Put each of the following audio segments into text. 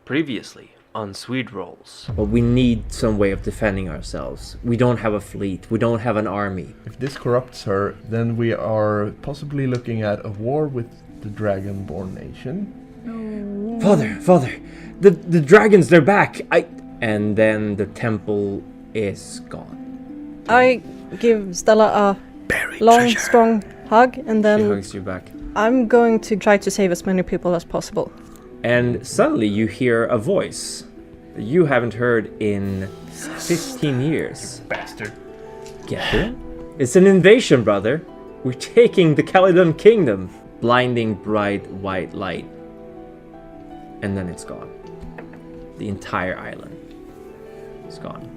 Previously on Swede Rolls. But we need some way of defending ourselves. We don't have a fleet. We don't have an army. If this corrupts her, then we are possibly looking at a war with the Dragonborn nation. Father, the dragons, they're back. And then the temple is gone. I give Stella a long, strong hug, and She then hugs you back. I'm going to try to save as many people as possible. And suddenly you hear a voice that you haven't heard in 15 years. Bastard. Get it? It's an invasion, brother. We're taking the Caledon Kingdom. Blinding bright white light. And then it's gone. The entire island is gone.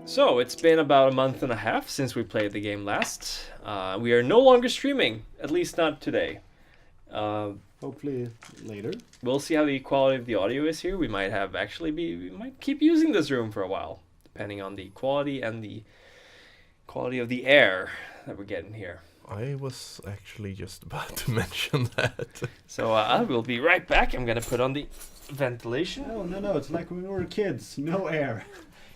So, it's been about a month and a half since we played the game last. We are no longer streaming, at least not today. Hopefully later. We'll see how the quality of the audio is here. We might keep using this room for a while, depending on the quality and the quality of the air that we're getting here. I was actually just about to mention that. So I will be right back. I'm gonna put on the ventilation. No, it's like when we were kids. No air.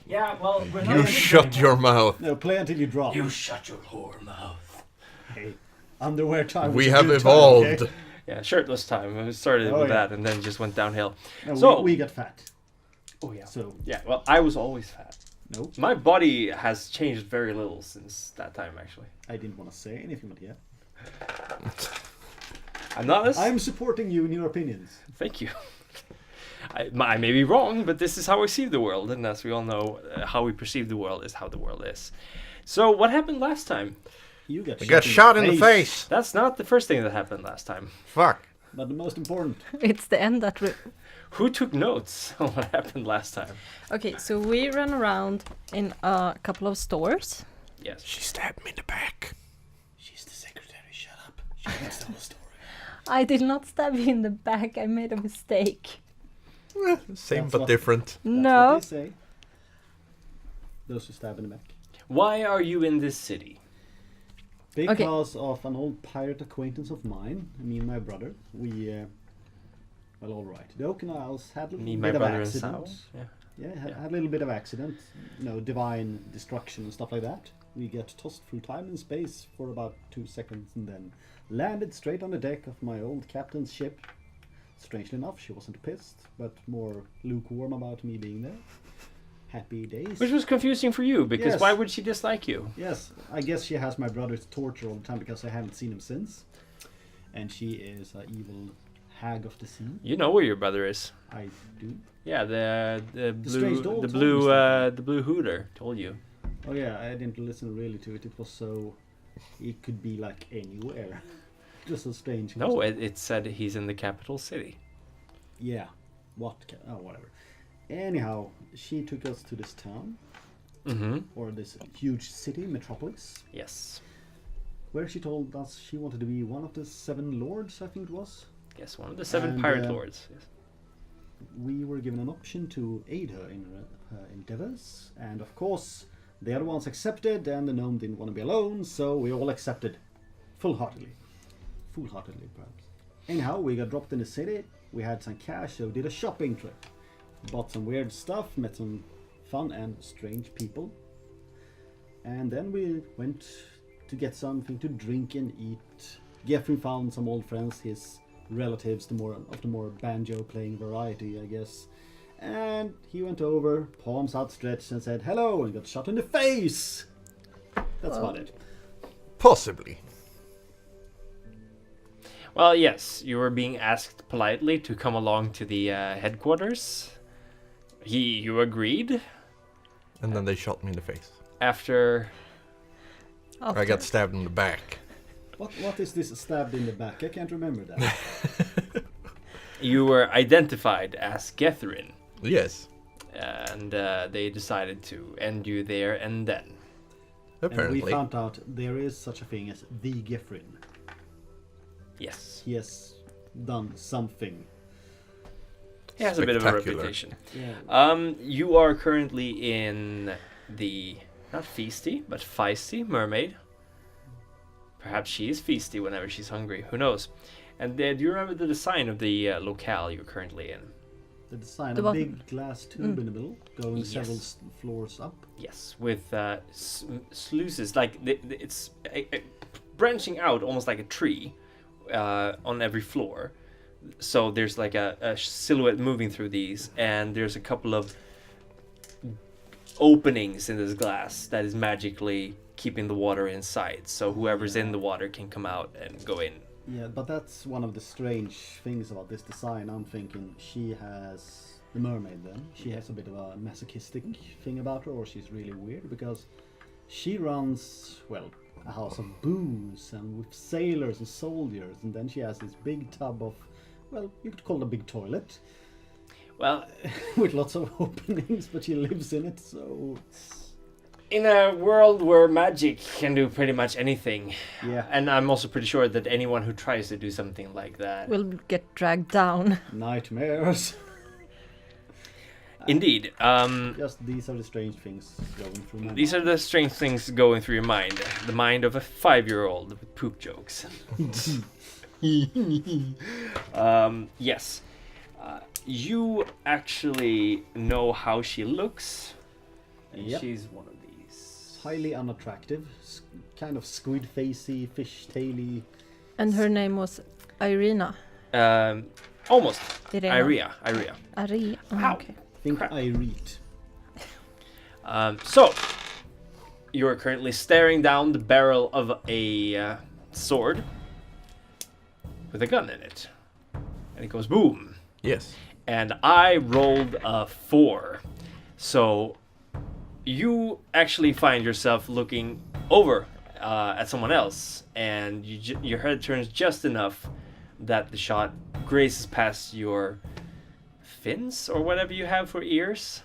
Yeah, well, we're You shut your mouth. No, play until you drop. You shut your whore mouth. Hey, underwear time. We was a have good evolved. Time, okay? Yeah, shirtless time. We started with yeah. that and then just went downhill. No, So- we got fat. Oh yeah. So Yeah, well, I was always fat. no, My body has changed very little since that time, actually. I didn't want to say anything, but yeah, I'm not as... I'm supporting you in your opinions. Thank you. I may be wrong, but this is how I see the world, and as we all know, how we perceive the world is how the world is. So, what happened last time? You got I got shot in the face. That's not the first thing that happened last time. Fuck. But the most important, It's the end that Who took notes on what happened last time? Okay, so we ran around in a couple of stores. Yes. She stabbed me in the back. she's the secretary. Shut up. She wants to tell a story. I did not stab you in the back. I made a mistake. Same That's but what- different. That's No. what they say. Those who stab in the back. Why are you in this city? Because of an old pirate acquaintance of mine, me and my brother, we, well, all right. The Oaken Isles had a little Me, my bit of brother, and accident. Sal? Yeah. Yeah, had a little bit of accident. Divine destruction and stuff like that. We get tossed through time and space for about 2 seconds and then landed straight on the deck of my old captain's ship. Strangely enough, she wasn't pissed, but more lukewarm about me being there. Happy days. Which was confusing for you, because Yes. why would she dislike you? Yes, I guess she has my brother to torture all the time because I haven't seen him since. And she is an evil hag of the sea. You know where your brother is. I do. Yeah, the strange blue doll the told blue me something. the blue hooter told you. Oh yeah, I didn't listen really to it. It was so... It could be like anywhere. Just a strange... No, it said he's in the capital city. Yeah. Whatever. Anyhow, she took us to this town. Mm-hmm. Or this huge city, metropolis. Yes. Where she told us she wanted to be one of the 7 lords, I think it was. Yes, one of the 7 And, pirate lords. Yes. We were given an option to aid her in her endeavors, and of course the other ones accepted, and the gnome didn't want to be alone, so we all accepted foolheartedly, perhaps. Anyhow, we got dropped in the city, we had some cash, so did a shopping trip, bought some weird stuff, met some fun and strange people, and then we went to get something to drink and eat. Geoffrey found some old friends, his relatives, the more banjo playing variety, I guess. And he went over, palms outstretched, and said hello, and got shot in the face. That's about it. Possibly. Well, yes, you were being asked politely to come along to the headquarters. You agreed. And then they shot me in the face. After I got stabbed in the back. What is this stabbed in the back? I can't remember that. you were identified as Gethrin, Yes. and they decided to end you there and then. Apparently. And we found out there is such a thing as the Geoffrin. Yes. He has done something. He has a bit of a Spectacular. reputation. Yeah. You are currently in the, not feisty, but feisty mermaid. Perhaps she is feisty whenever she's hungry. Who knows? And do you remember the design of the locale you're currently in? The design, The a one- big glass tube in the middle, going Yes. several floors up. Yes, with sluices, like it's branching out almost like a tree on every floor. So there's like a silhouette moving through these, and there's a couple of openings in this glass that is magically keeping the water inside. So whoever's in the water can come out and go in. Yeah, but that's one of the strange things about this design. I'm thinking she has the mermaid. Then she has a bit of a masochistic thing about her, or she's really weird because she runs a house of booze and with sailors and soldiers, and then she has this big tub of, you could call it a big toilet Well, with lots of openings, but she lives in it, so in a world where magic can do pretty much anything, yeah, and I'm also pretty sure that anyone who tries to do something like that, Will get dragged down. nightmares. indeed, Just these are the strange things going through my these are the strange things going through your mind. The mind of a 5-year-old with poop jokes. Yes. You actually know how she looks. And Yep. she's one of these. highly unattractive, kind of squid facey, fish taily. And her name was Irina. Almost. Irina. Iria. Ari. Oh, Ow. okay. Think Crap. I read. So, you are currently staring down the barrel of a sword with a gun in it. And it goes boom. Yes. And I rolled a 4. So you actually find yourself looking over at someone else, and your head turns just enough that the shot grazes past your fins or whatever you have for ears.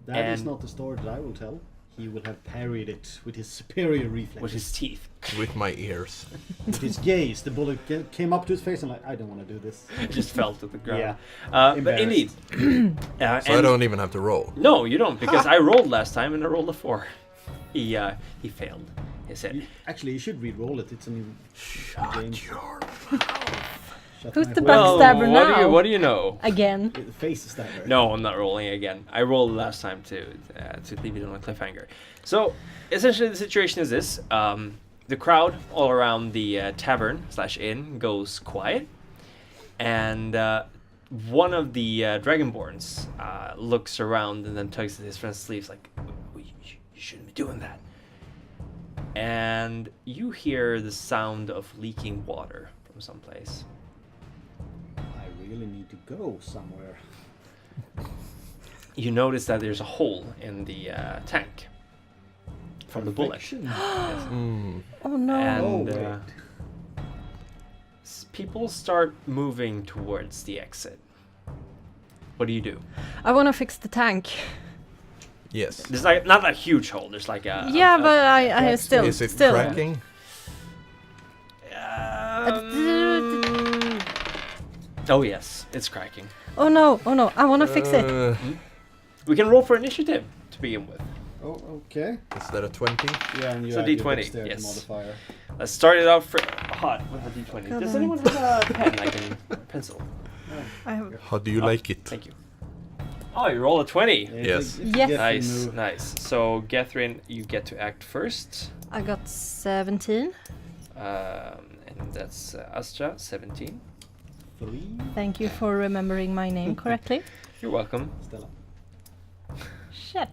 That is And- not the story that I will tell. He will have parried it with his superior reflex. With his teeth. With my ears. With his gaze. The bullet came up to his face and I don't want to do this. It just fell to the ground. Yeah. But indeed. So I don't even have to roll. No, you don't, because I rolled last time and I rolled a 4. He failed. He said, Actually, you should re-roll it. It's a new game. Your Shut Who's my the whore. well, backstabber what do now? what do you know? Again. The face is stabber. No, I'm not rolling again. I rolled last time to leave it on a cliffhanger. So, essentially, the situation is this: the crowd all around the tavern/inn goes quiet, and one of the Dragonborns looks around and then tugs at his friend's sleeves, like, "You shouldn't be doing that." And you hear the sound of leaking water from someplace. I really need to go somewhere. You notice that there's a hole in the tank from the bullet. Perfection. Oh no. And wait. people start moving towards the exit. What do you do? I want to fix the tank. Yes. There's like not a huge hole. There's like a Yeah, but I still. Is it still. cracking? Oh yes, it's cracking. Oh no, I want to fix it. We can roll for initiative to begin with. Oh, okay. Is that a 20? Yeah, and you It's a add your D20, dexterity yes. modifier. Let's start it off hot with a d20. Come Does on. anyone have a pen I can pencil? I have. How do you like it? Thank you. Oh, you roll a 20. Yes. It's a Yes. Geoffrey Nice, move. nice. So, Gethrin, you get to act first. I got 17. And that's Astra, 17. 3. Thank you for remembering my name correctly. You're welcome. Stella. Shit.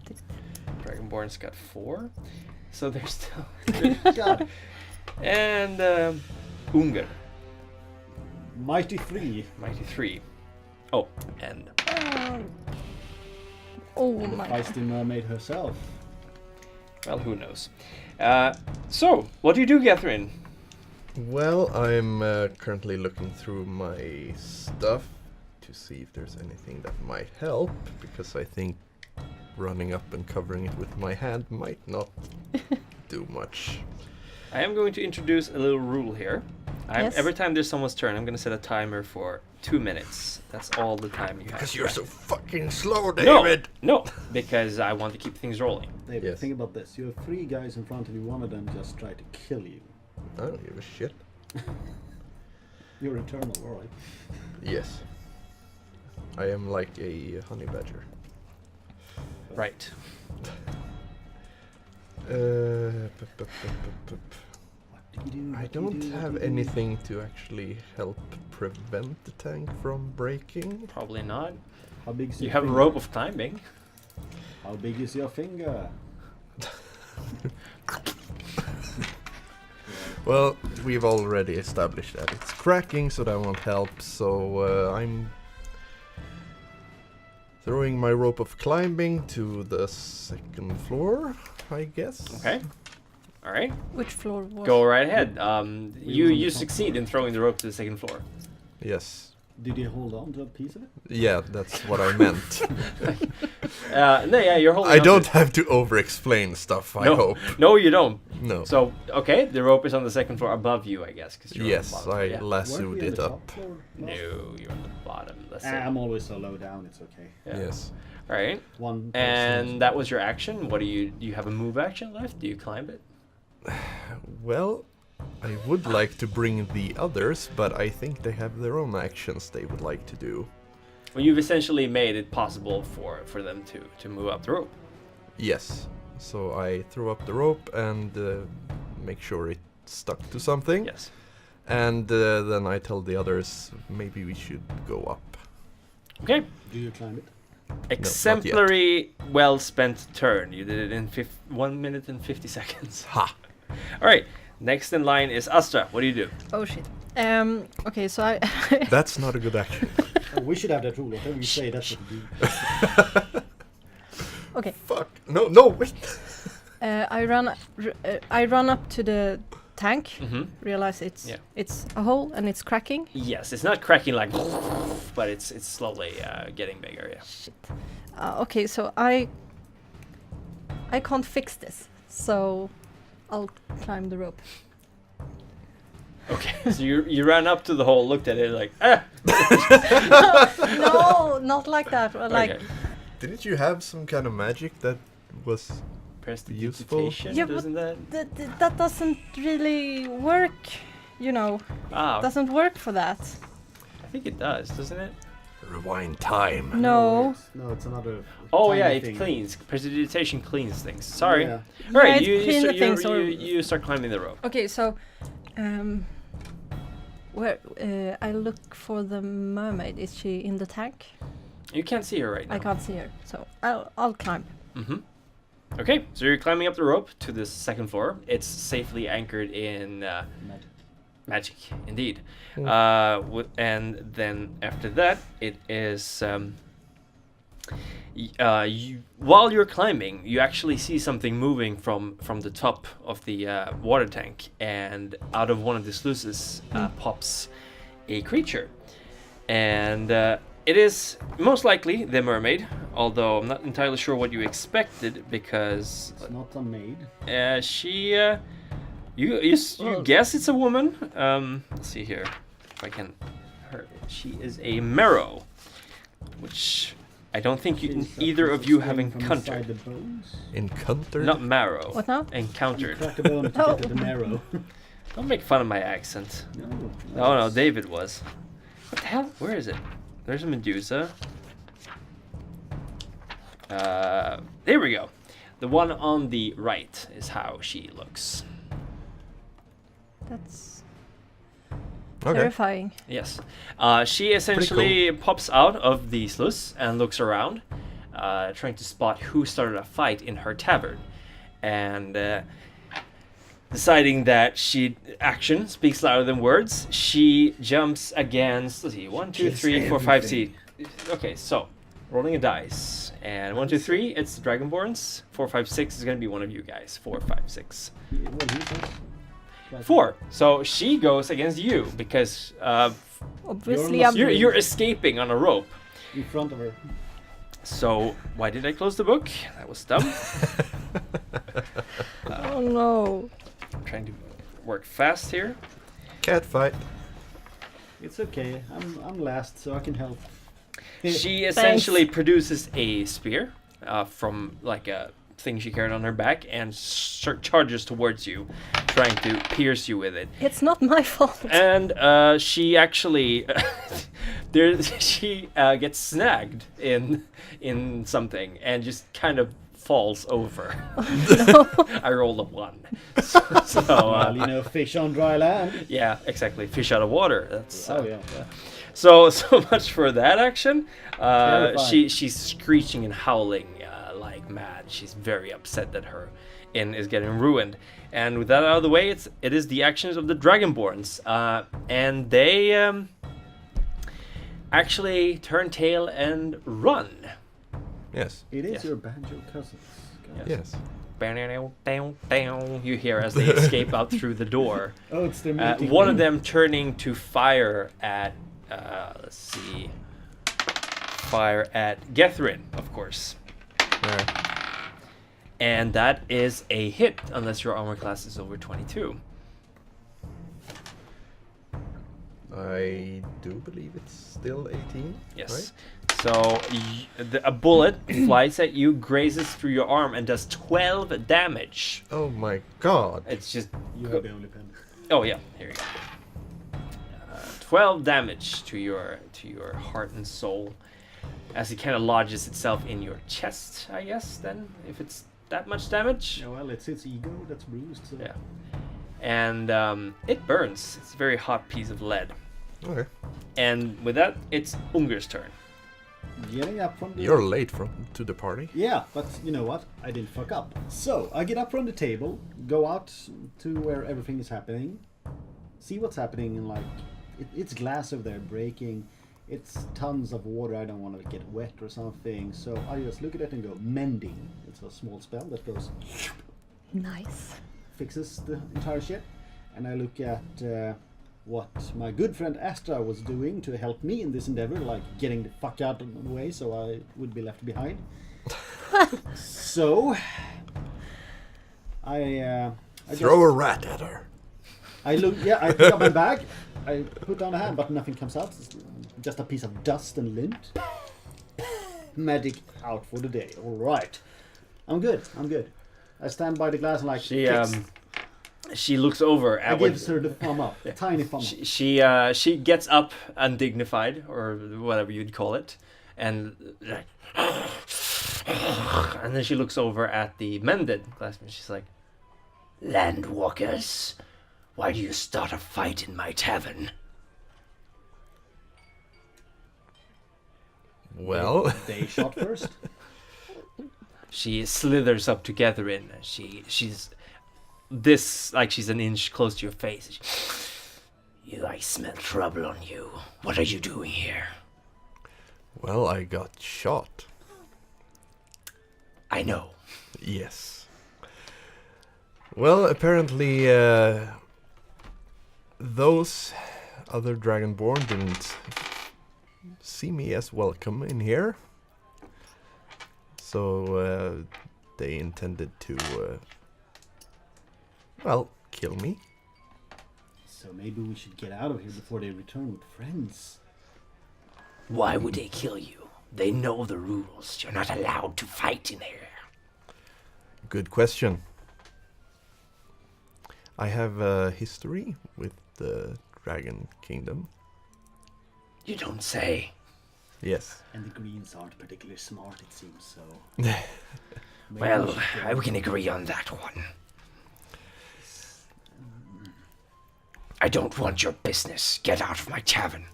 Dragonborn's got 4. So there's still... God. And Unger, Mighty 3. Mighty 3. Oh, and Oh The my. feisty mermaid herself. well, who knows? So, what do you do, Gethrin? Well, I'm currently looking through my stuff to see if there's anything that might help, because I think running up and covering it with my hand might not do much. I am going to introduce a little rule here. Yes. Every time there's someone's turn, I'm going to set a timer for 2 minutes. That's all the time you have. Because you're so fucking slow, No, David! no, because I want to keep things rolling. David, Yes. think about this. You have 3 guys in front of you. One of them just tried to kill you. I don't give a shit. You're eternal, alright. Yes. I am like a honey badger. Right. What do you do? I don't have anything to actually help prevent the tank from breaking. Probably not. How big is You your have a finger? rope of climbing. How big is your finger? Well, we've already established that it's cracking, so that won't help. So I'm throwing my rope of climbing to the second floor, I guess. Okay. All right. Which floor was? Go right ahead. were You on the you top succeed floor. in throwing the rope to the second floor. Yes. Did you hold on to a piece of it? Yeah, that's what I meant. No, yeah, you're holding. I on to don't it. have to over-explain stuff, I No, hope. no, you don't. No. So okay, the rope is on the second floor above you, I guess. 'Cause you're Yes, on the bottom. I Yeah. lassoed Weren't we on it the up. top floor No, last? you're on the bottom. Let's see. I'm always so low down, it's okay. Yeah. Yes. All right. One And that was your action. What do you have a move action left? Do you climb it? Well, I would like to bring the others, but I think they have their own actions they would like to do. Well, you've essentially made it possible for them to move up the rope. Yes. So I throw up the rope and make sure it stuck to something. Yes. And then I tell the others maybe we should go up. Okay. Do you climb it? Exemplary, well spent turn. You did it in 1 minute and 50 seconds. Ha! All right. Next in line is Astra. What do you do? Oh shit. Okay, so I That's not a good action. Oh, we should have that rule. Whatever you say, that's what you do. okay. Fuck. No, wait. I run up to the tank. Mm-hmm. Realize Yeah. it's a hole and it's cracking. Yes, it's not cracking like, but it's slowly getting bigger. Yeah. Shit. Okay, so I can't fix this, so I'll climb the rope. Okay. So you ran up to the hole, looked at it like, ah. No, not like that. Like Okay. Didn't you have some kind of magic that was... Useful. Prestidigitation, Yeah, but doesn't that? that doesn't really work. You know, Ah, doesn't work for that. I think it does, doesn't it? Rewind time. No. No, it's another. Oh tiny yeah, it thing. cleans. Prestidigitation cleans things. Sorry. Yeah. All right, Yeah, you it clean start, the things or- you start climbing the rope. Okay, so where I look for the mermaid. Is she in the tank? You can't see her right now. I can't see her, so I'll climb. Mm-hmm. Okay, so you're climbing up the rope to the second floor. It's safely anchored in Magic. magic, indeed. Hmm. And then after that, it is. While you're climbing, you actually see something moving from the top of the water tank, and out of one of the sluices pops a creature, and it is most likely the mermaid. Although I'm not entirely sure what you expected, because It's not a maid. she, you guess it's a woman. Let's see here, if I can. She is a marrow, which I don't think either of you have From inside encountered. the bones. Encountered? Not marrow. What now? You Encountered. crack the bone to Oh. get to the marrow. Don't make fun of my accent. No. Oh no, David was. What the hell? Where is it? There's a Medusa. There we go. The one on the right is how she looks. That's Okay. terrifying. Yes. She essentially pops out of the sluice and looks around, trying to spot who started a fight in her tavern. And deciding that action speaks louder than words, she jumps against, let's see, 1, 2, Just 3, 4, 5, everything. Okay, so rolling a dice. And 1, 2, 3, it's the Dragonborns. 4, 5, 6 is going to be one of you guys. 4, 5, 6. Well, he says. 4. So she goes against you because Obviously, You're I'm. you're escaping on a rope. In front of her. So why did I close the book? That was dumb. Oh no. I'm trying to work fast here. Cat fight. It's okay. I'm last, so I can help. She essentially produces a spear from like a thing she carried on her back and charges towards you, trying to pierce you with it. It's not my fault. And she actually, she gets snagged in something and just kind of falls over. I rolled a 1. So Well, you know, fish on dry land. yeah, exactly. Fish out of water. That's Yeah. so much for that action. Terrifying. She's screeching and howling like mad. She's very upset that her inn is getting ruined. And with that out of the way, it is the actions of the Dragonborns, and they actually turn tail and run. Yes. It is Yes. your banjo cousins. God. Yes. You hear as they escape out through the door. Oh, it's their meeting. One of them turning to fire at, let's see, fire at Gethrin, of course. And that is a hit, unless your armor class is over 22. I do believe it's still 18. Yes. Right? So a bullet flies at you, grazes through your arm, and does 12 damage. Oh my god. It's just... You have the only pen. Oh yeah, here you go. 12 damage to your heart and soul, as it kind of lodges itself in your chest, I guess. Then, if it's that much damage, Yeah, well, it's its ego that's bruised. So. yeah. And it burns. It's a very hot piece of lead. Okay. And with that, it's Unger's turn. Getting up from the... You're late to the party. Yeah, but you know what? I didn't fuck up. So, I get up from the table, go out to where everything is happening, see what's happening, and like, it's glass over there breaking, it's tons of water, I don't want to get wet or something, so I just look at it and go, mending. It's a small spell that goes, Nice. fixes the entire shit. And I look at what my good friend Astra was doing to help me in this endeavor, like getting the fuck out of the way so I would be left behind. So I Throw a rat at her. I look, yeah, I pick up my bag, I put down a hand, but nothing comes out. It's just a piece of dust and lint. Magic out for the day. All right, I'm good. I stand by the glass and like She looks over I at what gives her the thumb up, tiny thumb up. she gets up undignified, or whatever you'd call it, and then she looks over at the mended glass and she's like, "Landwalkers, why do you start a fight in my tavern?" Well, They shot first. She slithers up together and she's this, like she's an inch close to your face. I smell trouble on you. What are you doing here? well, I got shot. I know. Yes. Well, apparently, those other Dragonborn didn't see me as welcome in here. So, they intended to, well, kill me. So maybe we should get out of here before they return with friends. Why would they kill you? They know the rules. You're not allowed to fight in here. Good question. I have a history with the Dragon Kingdom. You don't say. Yes. And the Greens aren't particularly smart, it seems so. Maybe Well, we should go. we can agree on that one. I don't want your business. Get out of my tavern.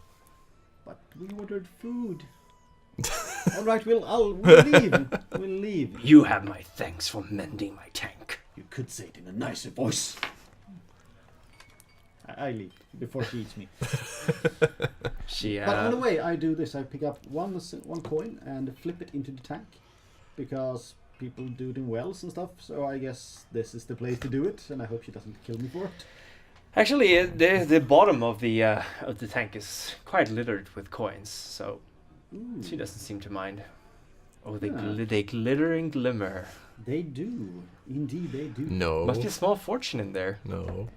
But we ordered food. All right, we'll leave. We'll leave. You have my thanks for mending my tank. You could say it in a nicer voice. I leave before she eats me. She, But on the way, I do this. I pick up one coin and flip it into the tank, because people do it in wells and stuff. So I guess this is the place to do it, and I hope she doesn't kill me for it. Actually, the bottom of the tank is quite littered with coins, so Ooh, she doesn't seem to mind. Oh, Yeah. they glitter and glimmer. they do. Indeed, they do. No. Must be a small fortune in there. No.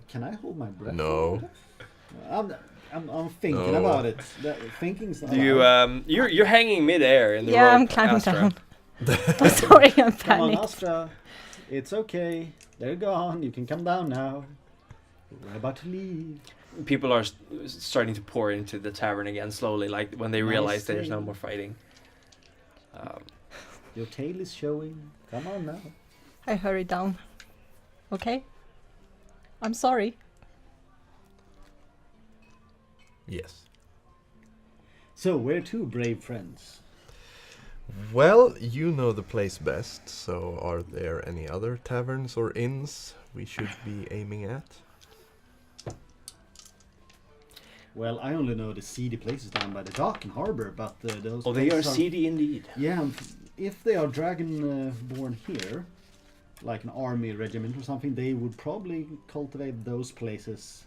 Can I hold my breath? No. I'm thinking No. about it. Thinking's not Do you allowed. you're hanging midair in the Yeah, rope, I'm climbing Astra. down. I'm sorry, I'm Come on, panicked. Astra. It's okay. They're gone. You can come down now. We're about to leave. People are starting to pour into the tavern again slowly, like when they Nice realize there's no thing. more fighting. Your tail is showing. Come on now. I hurry down. Okay? I'm sorry. Yes. So, where to, brave friends? Well, you know the place best, so are there any other taverns or inns we should be aiming at? Well, I only know the seedy places down by the dock and harbor, but those Oh, they are places seedy indeed. Yeah, if they are dragon-born here, like an army regiment or something, they would probably cultivate those places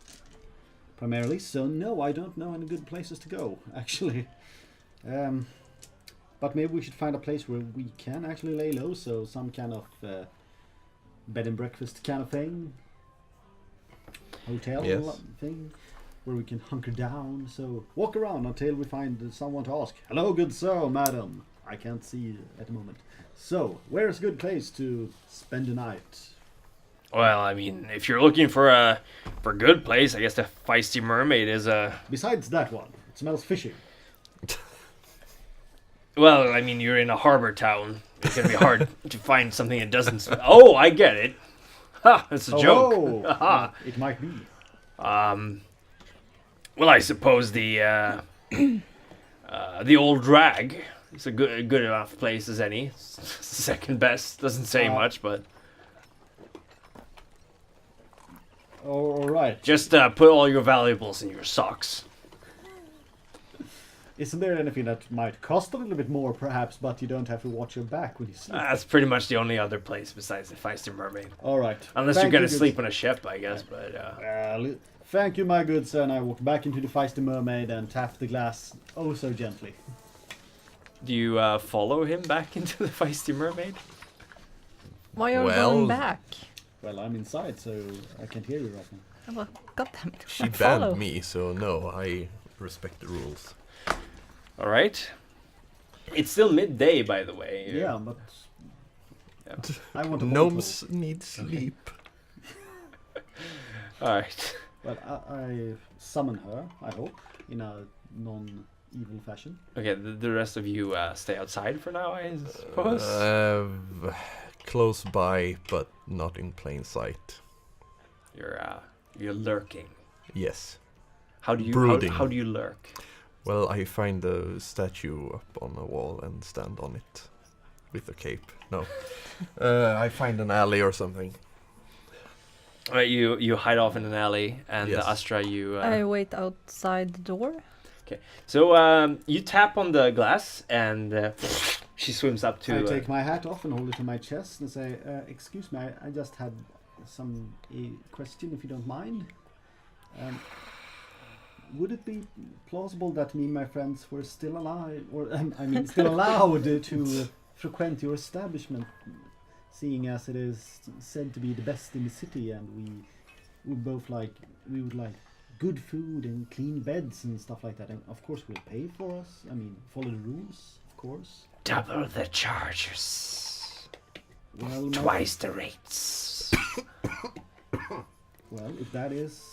primarily. So no, I don't know any good places to go, actually. But maybe we should find a place where we can actually lay low, so some kind of bed and breakfast kind of thing, hotel Yes. thing, where we can hunker down. So walk around until we find someone to ask. Hello, good sir, madam. I can't see you at the moment. So, where's a good place to spend the night? Well, I mean, if you're looking for a good place, I guess the Feisty Mermaid is a. Besides that one, it smells fishy. Well, I mean, you're in a harbor town. It's gonna be hard to find something that doesn't smell. Oh, I get it. Ha! It's a joke. Oh, Haha. it might be. Well, I suppose the old drag is a good enough place as any. Second best. Doesn't say much, but All right. just put all your valuables in your socks. Isn't there anything that might cost a little bit more, perhaps, but you don't have to watch your back when you sleep? That's pretty much the only other place besides the Feisty Mermaid. All right. Unless Thank you're gonna you, good sleep on a ship, I guess. But Thank you, my good sir. And I walk back into the Feisty Mermaid and tap the glass oh so gently. do you follow him back into the Feisty Mermaid? Why are you Well- going back? Well, I'm inside, so I can't hear you right now. Oh, well, goddammit. She I follow. banned me, so no, I respect the rules. All right. It's still midday, by the way. Yeah, but Yeah. I want to Gnomes need sleep. All right. Well, I summon her, I hope, in a non-evil fashion. Okay. The rest of you stay outside for now, I suppose. Close by, but not in plain sight. You're lurking. Yes. How do you Brooding. how do you lurk? Well, I find a statue up on a wall and stand on it with a cape. No. I find an alley or something. All right. You hide off in an alley, and Yes. Astra, you. I wait outside the door. So you tap on the glass, and she swims up to. I take my hat off and hold it to my chest and say, excuse me, I just had some question, if you don't mind. Would it be plausible that me and my friends were still alive, or I mean, still allowed to frequent your establishment, seeing as it is said to be the best in the city, and we would like good food and clean beds and stuff like that, and of course we'll pay for us. I mean, follow the rules, of course. Double the charges. Well, Twice the rates. Well, if that is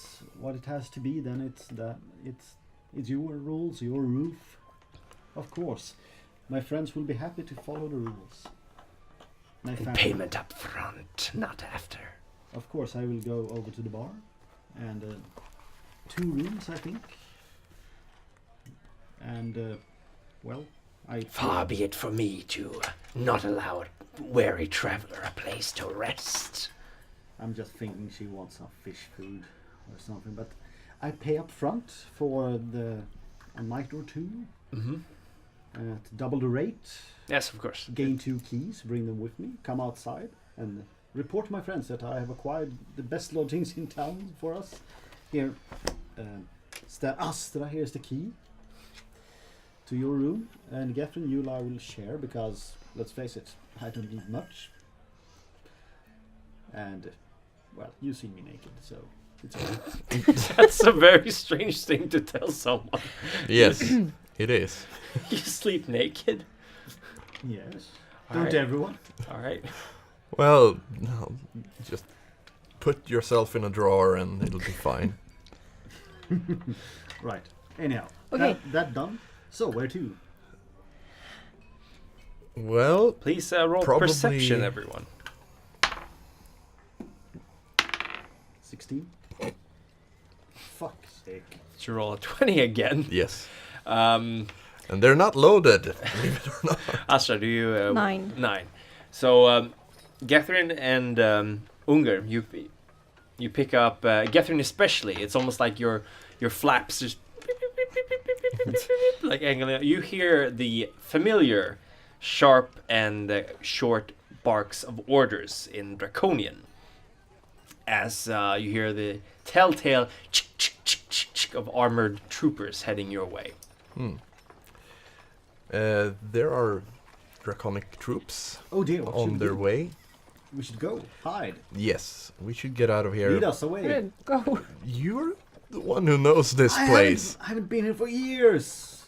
what it has to be, then it's your rules, your roof. Of course, my friends will be happy to follow the rules. My And family. payment up front, not after. Of course, I will go over to the bar, and 2 rooms, I think. And well, Far be it for me to not allow a weary traveler a place to rest. I'm just thinking she wants some fish food or something, but I pay up front for a night or 2 Mm-hmm. at double the rate. Yes, of course. Gain 2 keys, bring them with me, come outside, and report to my friends that I have acquired the best lodgings in town for us. Here, Astra, here's the key to your room, and Gethrin, you and I will share, because, let's face it, I don't need much. And, well, you see me naked, so it's okay. That's a very strange thing to tell someone. Yes, it is. You sleep naked? Yes. Don't right. everyone? All right. Well, no, just put yourself in a drawer and it'll be fine. Right. Anyhow. Okay. That done. So where to? Well, Please roll Probably- perception, everyone. 16. Fuck's sake. Did you roll a 20 again? yes. Um, And they're not loaded, believe it or not. Astra, do you... 9. 9. So, Gethrin and Unger, you pick up... Gethrin especially, it's almost like your flaps just... like angling. You hear the familiar sharp and short barks of orders in Draconian. As you hear the telltale of armored troopers heading your way. There are draconic troops Oh dear, what should on we their do? way. We should go. Hide. Yes, we should get out of here. Lead us away. Go. You're the one who knows this I place. haven't been here for years.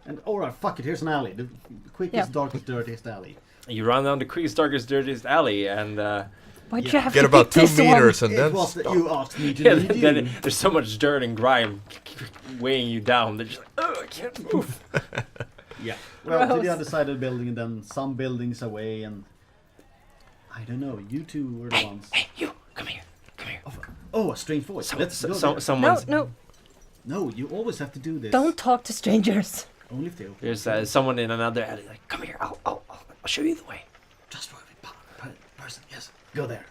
And alright, fuck it, here's an alley. The quickest, Yeah. darkest, dirtiest alley. You run down the quickest, darkest, dirtiest alley, and Why'd Yeah. you have Get to about pick 2 this one? meters and It then was that stop. you asked me to yeah, lead then you. there's so much dirt and grime weighing you down. They're just like, oh, I can't move. Yeah. Well, to the Gross. other side of the building and then some buildings away and... I don't know, you two were the ones. Hey, you, come here, come here. Oh, a strange voice. Let's go there. No, Someone's no, No, you always have to do this. don't talk to strangers. Only if they open. There's someone in another alley. Like, come here, I'll show you the way. Trustworthy person, yes. Go there.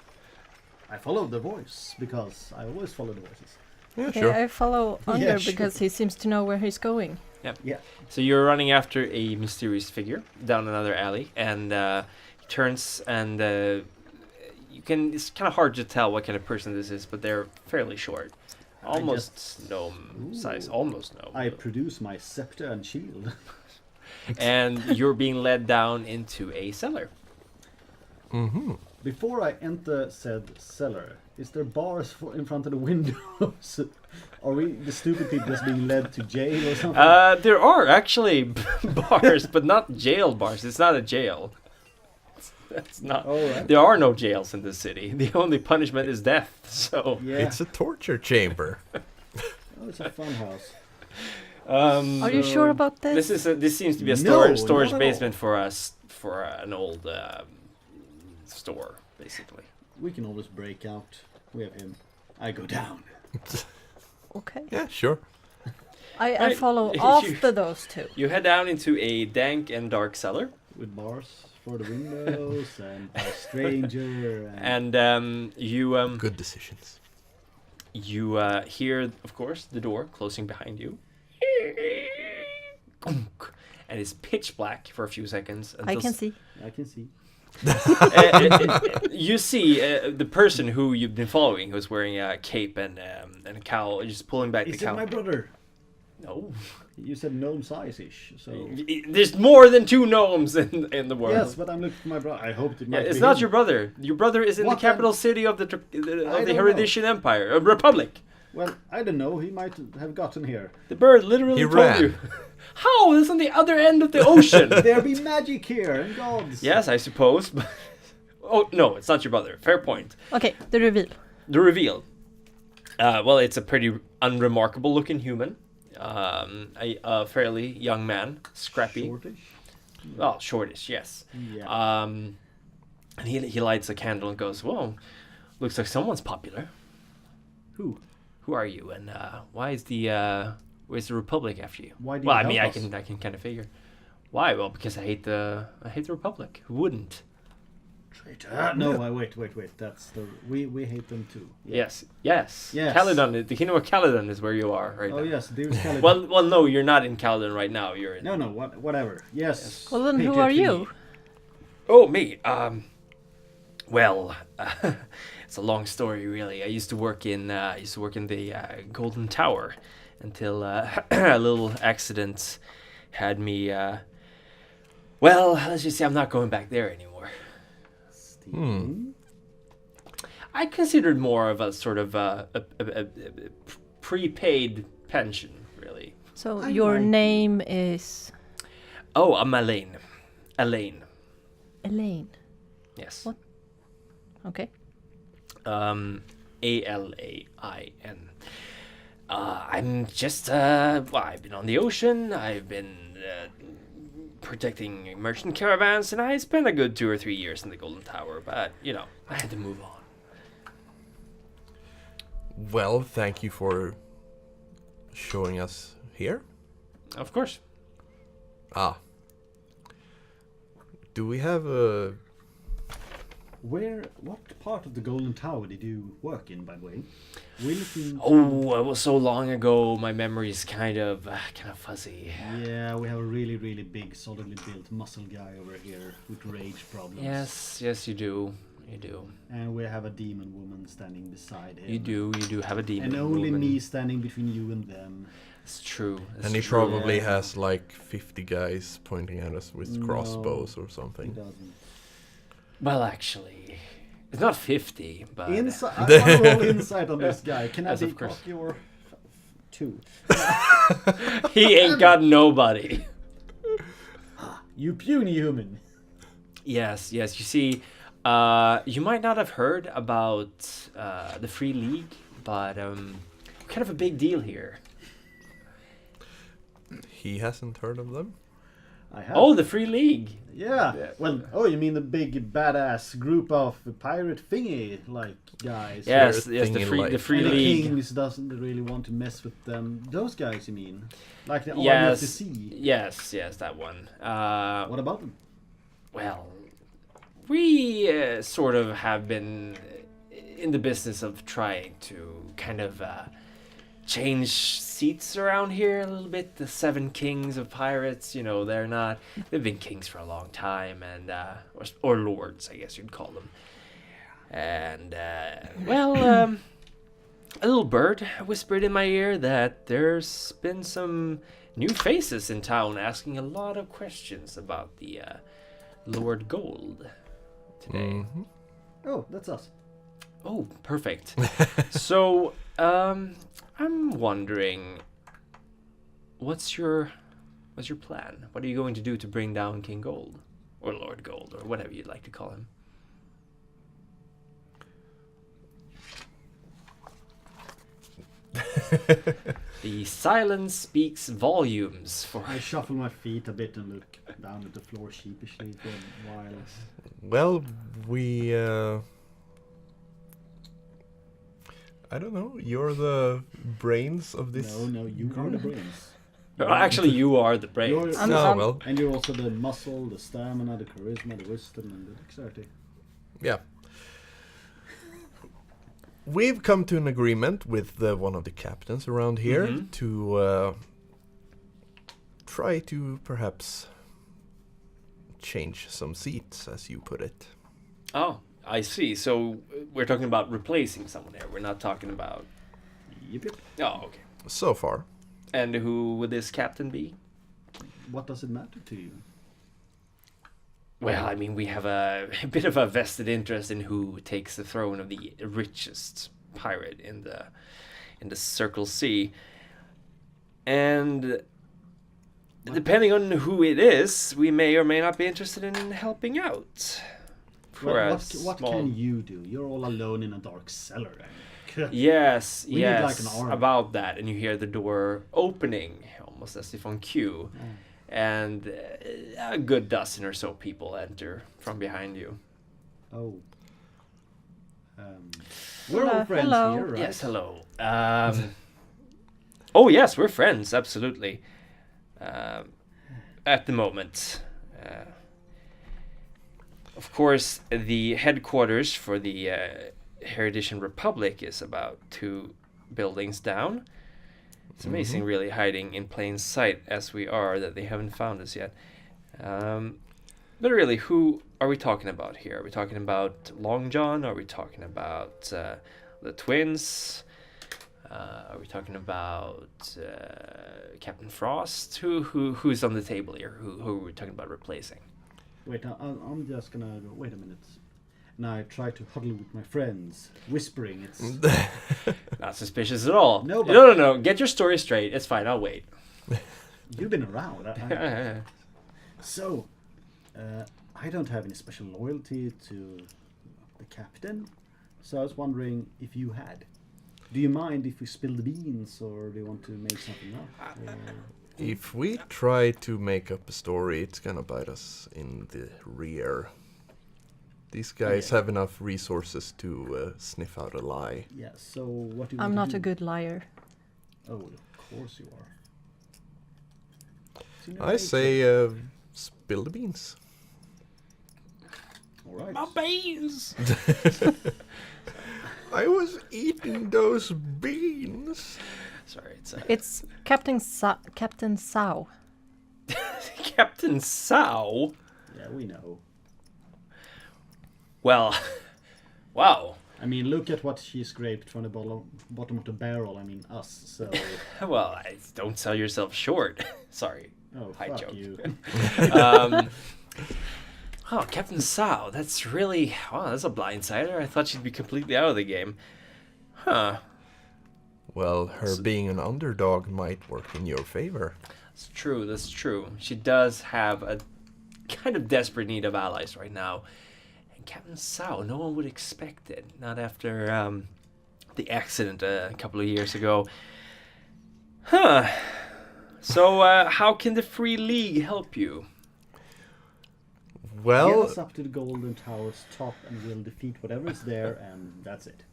I followed the voice because I always follow the voices. Yeah, Okay, sure. I follow Yeah, Unger sure. because he seems to know where he's going. Yeah. So you're running after a mysterious figure down another alley, and he turns and you can. It's kind of hard to tell what kind of person this is, but they're fairly short, almost gnome size, Ooh. almost gnome. I produce my scepter and shield. And you're being led down into a cellar. Mm-hmm. Before I enter said cellar, is there bars in front of the windows? Are we the stupid people just being led to jail or something? There are actually bars, but not jail bars. It's not a jail. That's not. Alright. There are no jails in this city. The only punishment is death. So. Yeah. It's a torture chamber. Oh, it's a fun house. Are you sure about this? This seems to be a No, storage not at basement for us for an old store, basically. We can always break out. We have him. I go down. Okay. Yeah, sure. I Right. follow You- after those two. You head down into a dank and dark cellar, With bars for the windows and a stranger. and you Good decisions. you hear, of course, the door closing behind you. And it's pitch black for a few seconds. I can see. I can see. You see the person who you've been following, who's wearing a cape and a cowl, just pulling back Is the it cowl. my brother? No, You said gnome size-ish, so... there's more than 2 gnomes in the world. Yes, but I'm looking for my brother. I hoped it Yeah, might it's be not him. your brother. Your brother is in What the capital then? city of the don't know. Hereditian Empire, Republic. Well, I don't know. He might have gotten here. The bird literally He told ran. you. How? It's on the other end of the ocean. There be magic here and gods. Yes, I suppose. But oh no, it's not your brother. Fair point. Okay, the reveal. The reveal. Well, it's a pretty unremarkable looking human. A fairly young man, scrappy. Shortish. Well, shortish, yes. Yeah. And he lights a candle and goes, "Whoa, looks like someone's popular. Who? Who are you? And where's the Republic after you?" Why do well, you I mean, help I can kind of figure. Why? Well, because I hate the Republic. Who wouldn't? Traitor. No, wait. That's the... We hate them too. Yeah. Yes. Yes. Caledon, the kingdom of Caledon is where you are right Oh, now. yes. Dearest Caleb. Well, no, you're not in Caledon right now. You're in. No, whatever. Yes. Well, then who Patriot are you? thingy. Oh, me. Well, it's a long story, really. I used to work in the Golden Tower until a little accident had me. Well, let's just say I'm not going back there anymore. Stealing? I considered more of a sort of a prepaid pension, really. So I your like name is... Oh, I'm Elaine. Elaine. Elaine. Yes. What? Okay. Alain. I'm just, well, I've been on the ocean, I've been protecting merchant caravans, and I spent a good 2 or 3 years in the Golden Tower, but, you know, I had to move on. Well, thank you for showing us here. Of course. Ah. Do we have a... What part of the Golden Tower did you work in, by the way? We're looking... Oh, it was so long ago, my memory's kind of fuzzy. Yeah, we have a really, really big, solidly built muscle guy over here with rage problems. Yes, you do. You do. And we have a demon woman standing beside him. You do have a demon And only woman. me standing between you and them. It's true. And he true. probably Yeah. has like 50 guys pointing at us with No. crossbows or He something. doesn't. Well, actually, it's not 50, but... Inside, I roll insight on this guy. Can I Yes, be of course. cocky or 2? He ain't got nobody. You puny human. Yes. You see, you might not have heard about the Free League, but kind of a big deal here. He hasn't heard of them? I have. Oh, the Free League. Yeah. Well, you mean the big badass group of pirate thingy like guys? Yes, Fair the thing Free in the life. Free And the League. Kings doesn't really want to mess with them. Those guys, you mean? Like the Army of the Yes, Sea. yes, that one. What about them? Well, we sort of have been in the business of trying to kind of change seats around here a little bit. The 7 kings of pirates, you know, they've been kings for a long time, and or lords, I guess you'd call them. And a little bird whispered in my ear that there's been some new faces in town asking a lot of questions about the Lord Gold today. Mm-hmm. Oh, that's us. Oh, perfect. So, I'm wondering, what's your plan? What are you going to do to bring down King Gold, or Lord Gold, or whatever you'd like to call him? The silence speaks volumes. For I shuffle my feet a bit and look down at the floor sheepishly for a while. Well, we... I don't know. You're the brains of this. No, you are the brains. No, actually, you are the brains. You're- I'm- No, well, And you're also the muscle, the stamina, the charisma, the wisdom, and the dexterity. yeah. We've come to an agreement with one of the captains around here Mhm. to try to perhaps change some seats, as you put it. Oh, I see. So we're talking about replacing someone here. We're not talking about... Yep. Oh, okay. So far. And who would this captain be? What does it matter to you? Well, I mean, we have a bit of a vested interest in who takes the throne of the richest pirate in the Circle Sea. And depending on who it is, we may or may not be interested in helping out. For Well, a what small- can you do? You're all alone in a dark cellar. Yes, We need yes, like an army. about that. And you hear the door opening, almost as if on cue. And a good dozen or so people enter from behind you. Oh. We're all friends Hello. here, right? Yes, hello. Oh, yes, we're friends, absolutely. At the moment. Of course, the headquarters for the Heredition Republic is about 2 buildings down. It's amazing, really, hiding in plain sight as we are, that they haven't found us yet. But really, who are we talking about here? Are we talking about Long John? Are we talking about the twins? Are we talking about Captain Frost? Who's on the table here? Who are we talking about replacing? Wait, I'm just gonna go. Wait a minute. And I try to huddle with my friends, whispering. It's Not suspicious at all. No, but- No. Get your story straight. It's fine. I'll wait. you've been around. So, I don't have any special loyalty to the captain, so I was wondering if you had. Do you mind if we spill the beans, or do you want to make something up? If we try to make up a story, it's gonna bite us in the rear. These guys have enough resources to sniff out a lie. Yeah, so what do you I'm want not to a do? good liar. Oh, of course you are. It's in your I nature. say spill the beans. All right. My beans. I was eating those beans. Sorry, It's Captain Sow. Captain Sow. Yeah, we know. Well, wow. I mean, look at what she scraped from the bottom of the barrel. I mean, us. So, Well, don't sell yourself short. Sorry. oh Hi, fuck joke. you. Oh, Captain Sow. That's really... Wow, that's a blindsider. I thought she'd be completely out of the game. Huh. Well, her being an underdog might work in your favor. That's true. That's true. She does have a kind of desperate need of allies right now. And Captain Sow, no one would expect it. Not after the accident a couple of years ago. Huh. So, how can the Free League help you? Get Well, us up to the Golden Tower's top, and we'll defeat whatever is there, and that's it.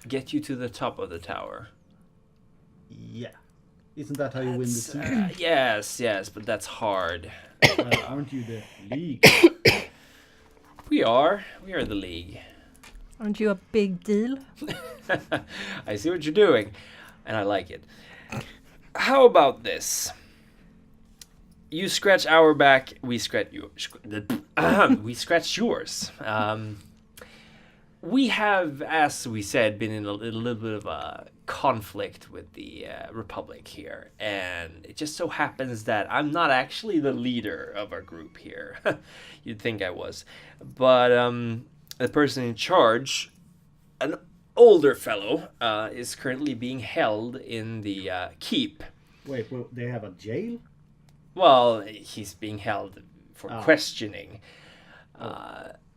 Get you to the top of the tower. Yeah. Isn't that how you win the That's, siege? yes, but that's hard. Aren't you the league? We are the League. Aren't you a big deal? I see what you're doing, and I like it. How about this? You scratch our back, we scratch you. We scratch yours. We have, as we said, been in a little bit of a conflict with the Republic here, and it just so happens that I'm not actually the leader of our group here. You'd think I was, but the person in charge, an older fellow, is currently being held in the keep. Wait, well, they have a jail? Well, he's being held for questioning.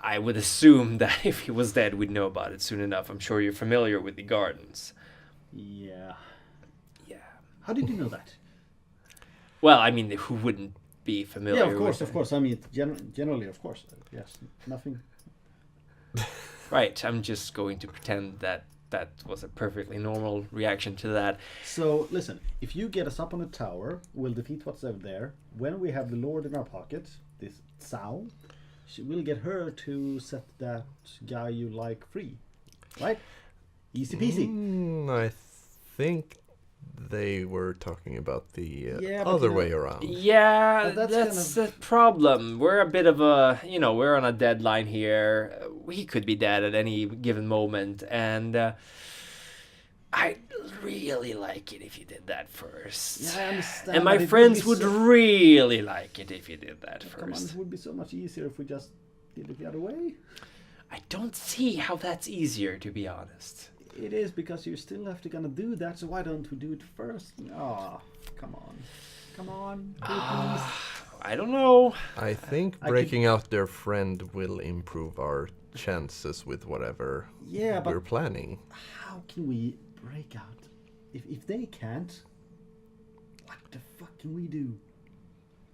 I would assume that if he was dead, we'd know about it soon enough. I'm sure you're familiar with the gardens. Yeah. Yeah. How did you know that? Well, I mean, who wouldn't be familiar Yeah, with of course. I mean, generally, of course. Yes, nothing. Right, I'm just going to pretend that that was a perfectly normal reaction to that. So, listen, if you get us up on the tower, we'll defeat what's over there. When we have the Lord in our pocket, this Sow, we'll get her to set that guy you like free. Right? Easy peasy. I think they were talking about the Yeah, but other you know- way around. Yeah, Well, that's that's the problem. We're a bit of a, we're on a deadline here. He could be dead at any given moment, and I'd really like it if you did that first. Yeah, I understand. And my but it friends be would so- really like it if you did that Come on, first. it would be so much easier if we just did it the other way. I don't see how that's easier, to be honest. It is, because you still have to gonna do that, so why don't we do it first? Ah, come on. Come on, do it, please. I don't know. I think I breaking out their friend will improve our chances with whatever Yeah, but we're planning. how can we break out? If they can't, what the fuck can we do?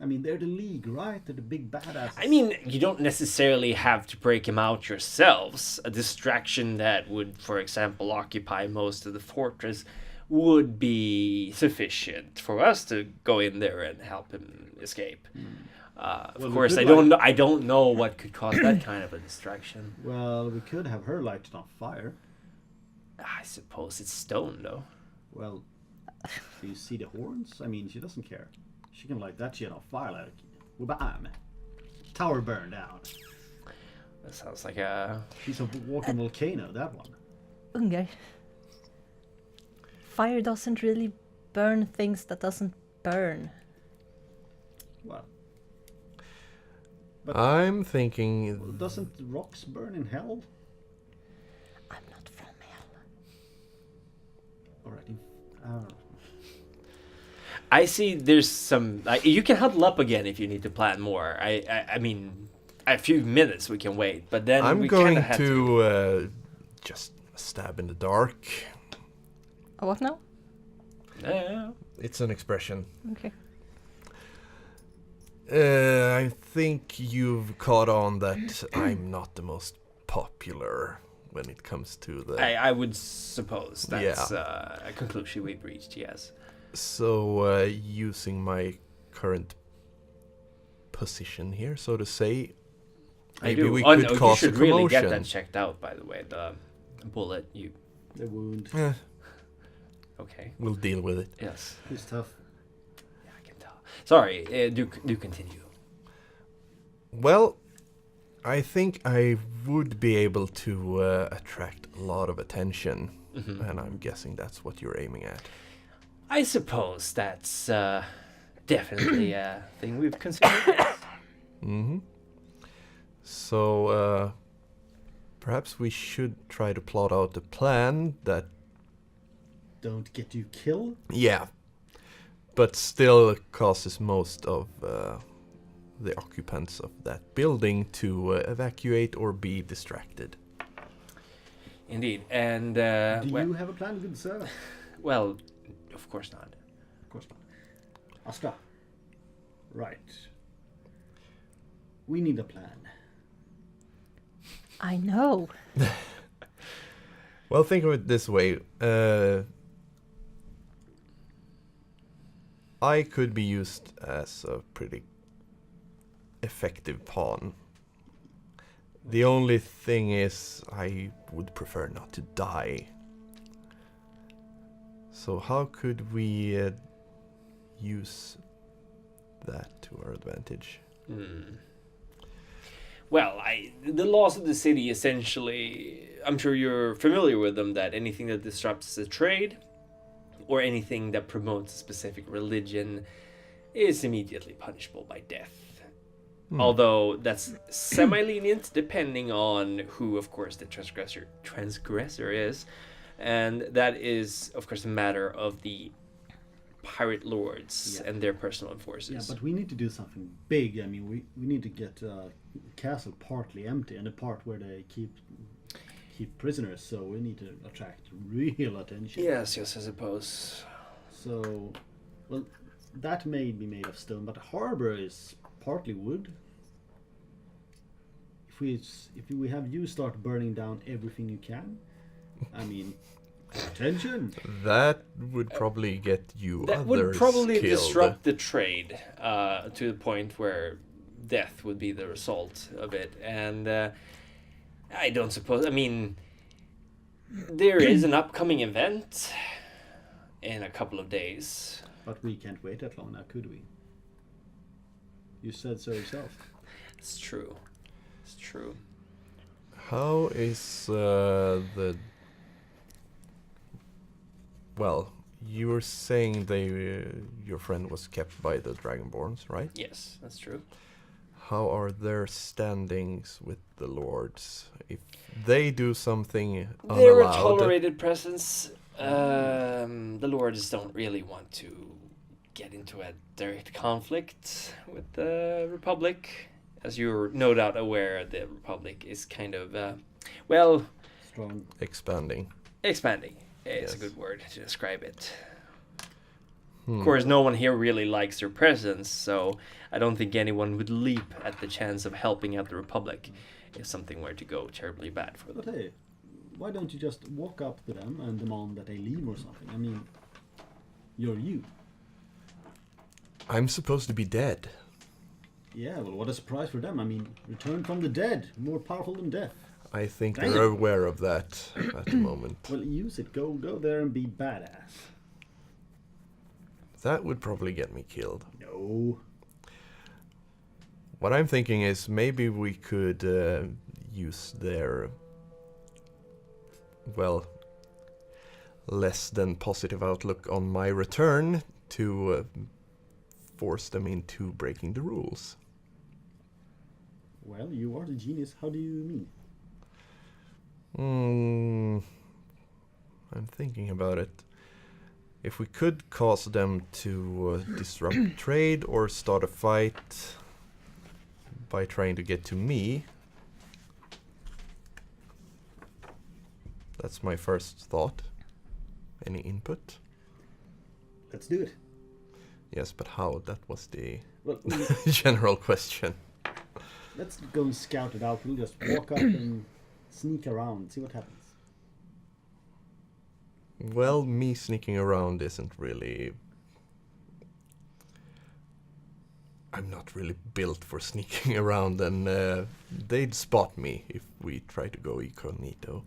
I mean, they're the league, right? They're the big badasses. I mean, you don't necessarily have to break him out yourselves. A distraction that would, for example, occupy most of the fortress would be sufficient for us to go in there and help him escape. Of Well, we course, could, I don't know what could cause that kind of a distraction. Well, we could have her lighted on fire. I suppose it's stone, though. Well, do you see the horns? I mean, she doesn't care. She can light that shit on fire like, bam! Tower burned down. That sounds like a... She's a walking volcano, that one. Ungar. Fire doesn't really burn things that doesn't burn. Well, but I'm thinking doesn't rocks burn in hell? I'm not from hell. Alright, I don't know. I see there's some... you can huddle up again if you need to plan more. I mean, a few minutes we can wait, but then I'm we going kinda had to just stab in the dark. Oh, what now? Yeah. It's an expression. Okay. I think you've caught on that I'm not the most popular when it comes to the... I would suppose that's a conclusion we've reached, yes. So, using my current position here, so to say, maybe we could you cause a should really get commotion. that checked out, by the way. The bullet, The wound okay. We'll deal with it. Yes. is tough. Yeah, I can tell. Sorry, do continue. Well, I think I would be able to attract a lot of attention, and I'm guessing that's what you're aiming at. I suppose that's definitely a thing we've considered. Yes. Mm-hmm. So, perhaps we should try to plot out a plan that, Don't get you killed. yeah, but still causes most of the occupants of that building to evacuate or be distracted. Indeed, and Do well, you have a plan, good sir? well, of course not. Of course not. Asta. Right. We need a plan. I know. Well, think of it this way. I could be used as a pretty effective pawn. The only thing is, I would prefer not to die. So how could we use that to our advantage? Well, the laws of the city essentially, I'm sure you're familiar with them, that anything that disrupts the trade or anything that promotes a specific religion is immediately punishable by death. Although that's semi-lenient depending on who, of course, the transgressor is. And that is, of course, a matter of the pirate lords and their personal forces. Yeah, but we need to do something big. I mean, we need to get castle partly empty and the part where they keep prisoners. So we need to attract real attention. Yes, I suppose. So, well, that may be made of stone, but the harbor is partly wood. If we have you start burning down everything you can, I mean, attention. That would probably get you That others would probably killed. disrupt the trade to the point where death would be the result of it. And I don't suppose... I mean, there is an upcoming event in a couple of days. But we can't wait that long now, could we? You said so yourself. It's true. It's true. How is Well, you were saying your friend was kept by the Dragonborns, right? Yes, that's true. How are their standings with the lords? If they do something They're a unallowed, tolerated presence. The lords don't really want to get into a direct conflict with the Republic. As you're no doubt aware, the Republic is kind of, Strong. expanding. expanding. It's Yes. a good word to describe it. Of course, no one here really likes their presence, so I don't think anyone would leap at the chance of helping out the Republic if something were to go terribly bad for But them. hey, why don't you just walk up to them and demand that they leave or something? I mean, you're you. I'm supposed to be dead. Yeah, well, what a surprise for them. I mean, return from the dead, more powerful than death. I think Damn. they're aware of that at the moment. Well, use it. Go there and be badass. That would probably get me killed. No. What I'm thinking is maybe we could use their, well, less than positive outlook on my return to force them into breaking the rules. Well, you are the genius. How do you mean? I'm thinking about it. If we could cause them to disrupt trade or start a fight by trying to get to me. That's my first thought. Any input? Let's do it. Yes, but how? That was the Well, general question. let's go and scout it out. We'll just walk up and sneak around, see what happens. Well, me sneaking around isn't really... I'm not really built for sneaking around, and they'd spot me if we try to go incognito.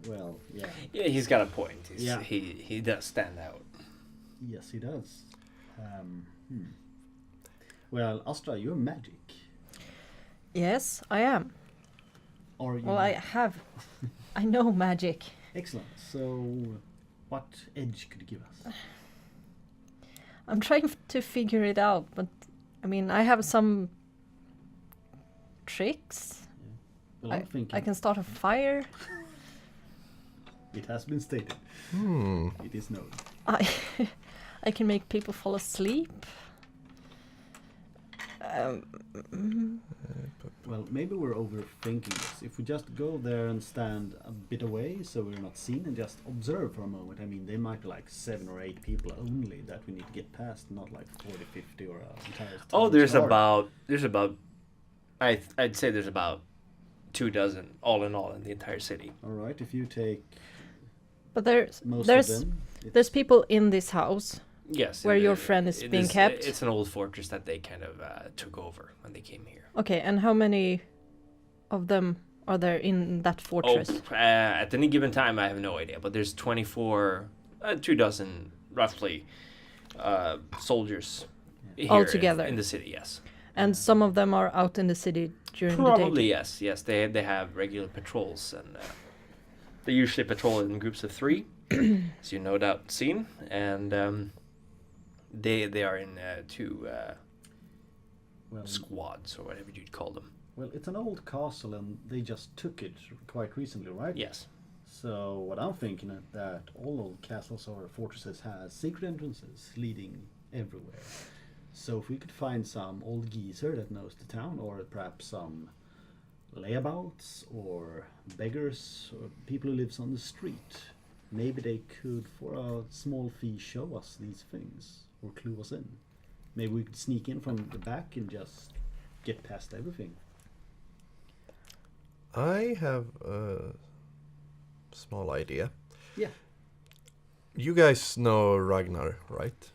Well, yeah. Yeah, he's got a point. Yeah. He does stand out. Yes, he does. Well, Astra, you're magic. Yes, I am. Are you? Well, I know magic. Excellent. So, what edge could you give us? I'm trying to figure it out, but I mean, I have some tricks. Well, I'm thinking I can start a fire. it has been stated. It is known. I can make people fall asleep. Well, maybe we're overthinking this. If we just go there and stand a bit away so we're not seen and just observe for a moment, I mean, there might be like 7 or 8 people only that we need to get past, not like 40, 50 or an entire town. Oh, there's Sorry. about I'd say there's about 24 all in the entire city. All right, if you take But there's most there's of them, there's people in this house. Yes. Where and your friend is it being kept? It's an old fortress that they kind of took over when they came here. Okay, and how many of them are there in that fortress? At any given time, I have no idea, but there's 24, 24 roughly, soldiers here Altogether. in the city. Yes. And some of them are out in the city during the day. Probably yes. Yes, they have regular patrols, and they usually patrol in groups of 3, as you no doubt seen, and they are in 2 well, squads or whatever you'd call them. well, it's an old castle and they just took it quite recently, right? Yes. So what I'm thinking is that all old castles or fortresses has secret entrances leading everywhere. So if we could find some old geezer that knows the town, or perhaps some layabouts or beggars or people who lives on the street, maybe they could, for a small fee, show us these things or clue us in. Maybe we could sneak in from the back and just get past everything. I have a small idea. Yeah. You guys know Ragnar, right?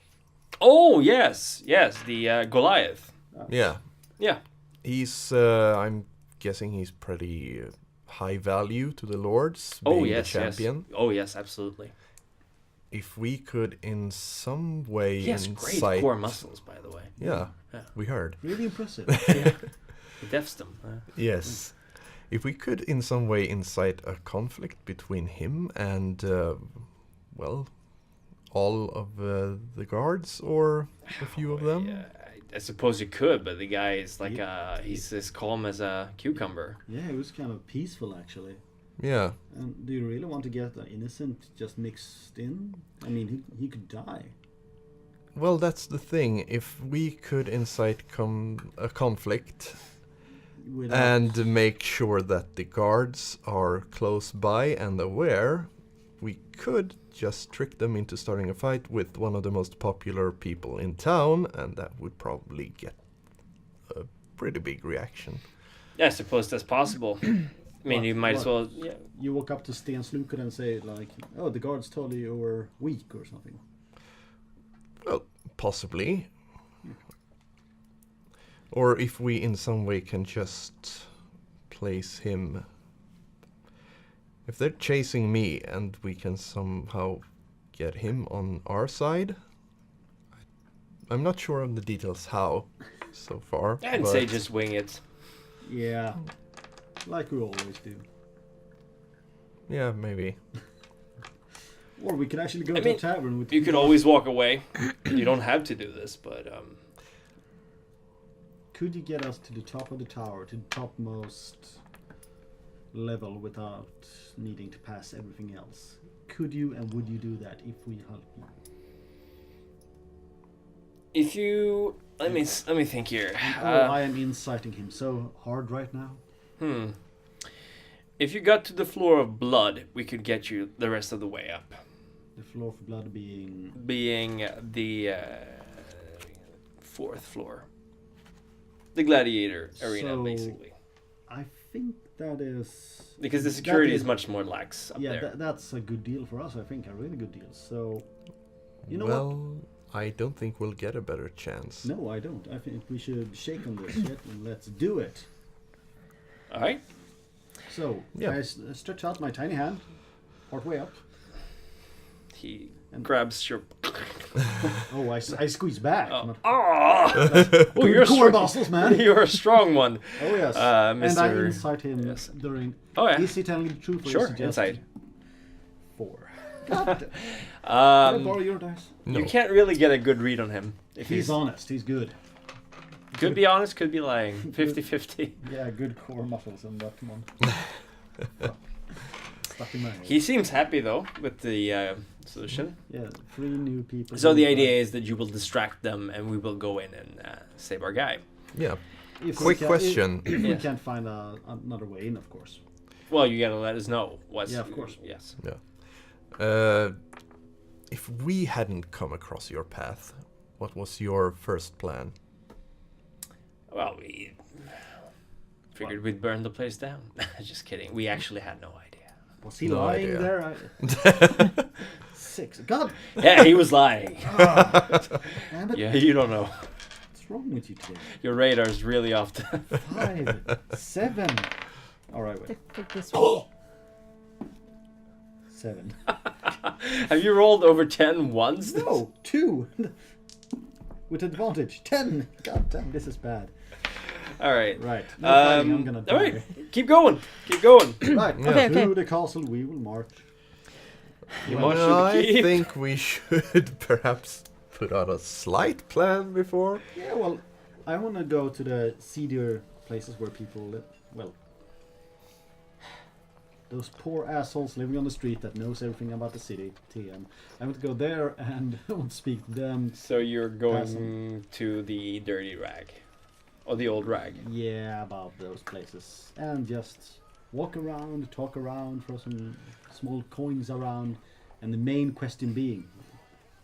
Oh yes, the Goliath. Yeah. Yeah. He's, I'm guessing he's pretty high value to the lords, being the champion. Yes. Oh yes, absolutely. If we could in some way He has great incite... core muscles, by the way. Yeah, Yeah. we heard. Really impressive. He defs them. Yes. If we could in some way incite a conflict between him and, well, all of the guards, or a few of them. Yeah, I suppose you could, but the guy is like he's as calm as a cucumber. Yeah, it was kind of peaceful actually. Yeah. And do you really want to get the innocent just mixed in? I mean, he could die. Well, that's the thing. If we could incite a conflict Without, and make sure that the guards are close by and aware, we could just trick them into starting a fight with one of the most popular people in town, and that would probably get a pretty big reaction. Yeah, I suppose that's possible. I mean, you might as well. Yeah. You walk up to Sten Snooker and say like, "Oh, the guards told you were weak or something." Well, possibly. Or if we in some way can just place him... If they're chasing me and we can somehow get him on our side... I'm not sure on the details how so far. I'd say just wing it. Yeah, like we always do. Yeah, maybe. Or we could actually go I to mean, a tavern with. You could always walk away. You don't have to do this, but Could you get us to the top of the tower, to the topmost level, without needing to pass everything else? Could you, and would you do that if we help you? if you Let me think here. I am inciting him so hard right now. If you got to the floor of blood, we could get you the rest of the way up. The floor for blood being... Being the 4th floor. The gladiator arena, So, basically. I think that is... Because the security that is much more lax up Yeah, there. that's a good deal for us, I think. A really good deal. So, you know well, what? I don't think we'll get a better chance. No, I don't. I think we should shake on this shit and let's do it. Alright. So, Yeah. I stretch out my tiny hand, part way up. He And- grabs your... Oh, I squeeze back. Oh, Good you're core strong. muscles, man. You're a strong one. Oh, yes. Mr. And I incite him Yes. during... Oh, yeah. Is he telling the truth or Sure, is he just... inside. 4. God damn. Can I borrow your dice? No. You can't really get a good read on him. If He's honest. He's good. Could be honest, could be lying. 50-50. Yeah, good core muscles in that one. Stuck in my head. He seems happy though with the solution. Yeah, 3 new people. So the idea is that you will distract them and we will go in and save our guy. Yeah. If Quick we question. If we Yes. can't find another way in, of course. Well, you gotta let us know what's... Yeah, of course. Yes. If we hadn't come across your path, what was your first plan? Well, we figured we'd burn the place down. Just kidding. We actually had no idea. Was he No lying idea. there? 6. God! Yeah, he was lying. Damn it. Yeah, you don't know. What's wrong with you today? Your radar's really off the... 5, 7. Alright, wait. Take this one. 7. Have you rolled over 10 once? No! 2! With advantage. 10! God damn, this is bad. All right. Right. No fighting, I'm gonna die. All right. Keep going. Keep going. Right. Okay, To okay. the castle we will march. You march to Well, the I keep. think we should perhaps put out a slight plan before. Yeah, well, I want to go to the seedier places where people live. Well, those poor assholes living on the street that knows everything about the city, TM. I want to go there and I want to speak to them. So you're going Passing. to the dirty rag. Or the old rag. Yeah, about those places. And just walk around, talk around, throw some small coins around. And the main question being,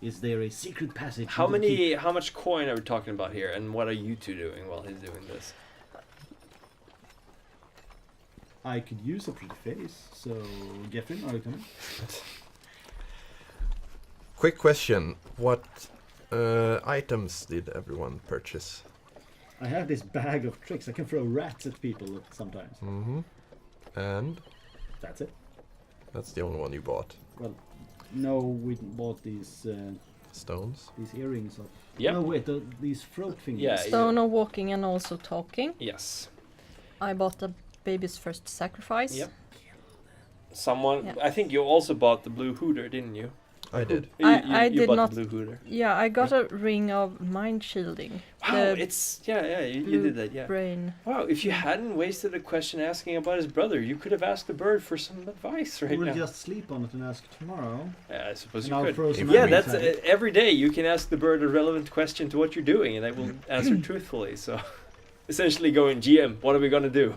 is there a secret passage? How into the keep? how much coin are we talking about here? And what are you two doing while he's doing this? I could use a pretty face, so Geffen, are you coming? Quick question. What items did everyone purchase? I have this bag of tricks. I can throw rats at people sometimes. Mm-hmm. And That's it. that's the only one you bought. Well, no, we bought these Stones? earrings of. Yep. No, wait, these throat fingers. Yeah. Stone of walking and also talking. Yes. I bought the baby's first sacrifice. Yep. Someone... Yeah. I think you also bought the blue hooter, didn't you? I did. I You did bought not- the blue hooter. Yeah, I got a ring of mind shielding. Wow, The it's... Yeah, you blue did that, yeah. brain. Wow, if you hadn't wasted a question asking about his brother, you could have asked the bird for some advice right We'll now. just sleep on it and ask tomorrow. Yeah, I suppose And you I'll could. throw some Yeah, Yeah, enemies that's at it. every day you can ask the bird a relevant question to what you're doing, and it will answer truthfully. So, essentially, going, GM, what are we gonna do?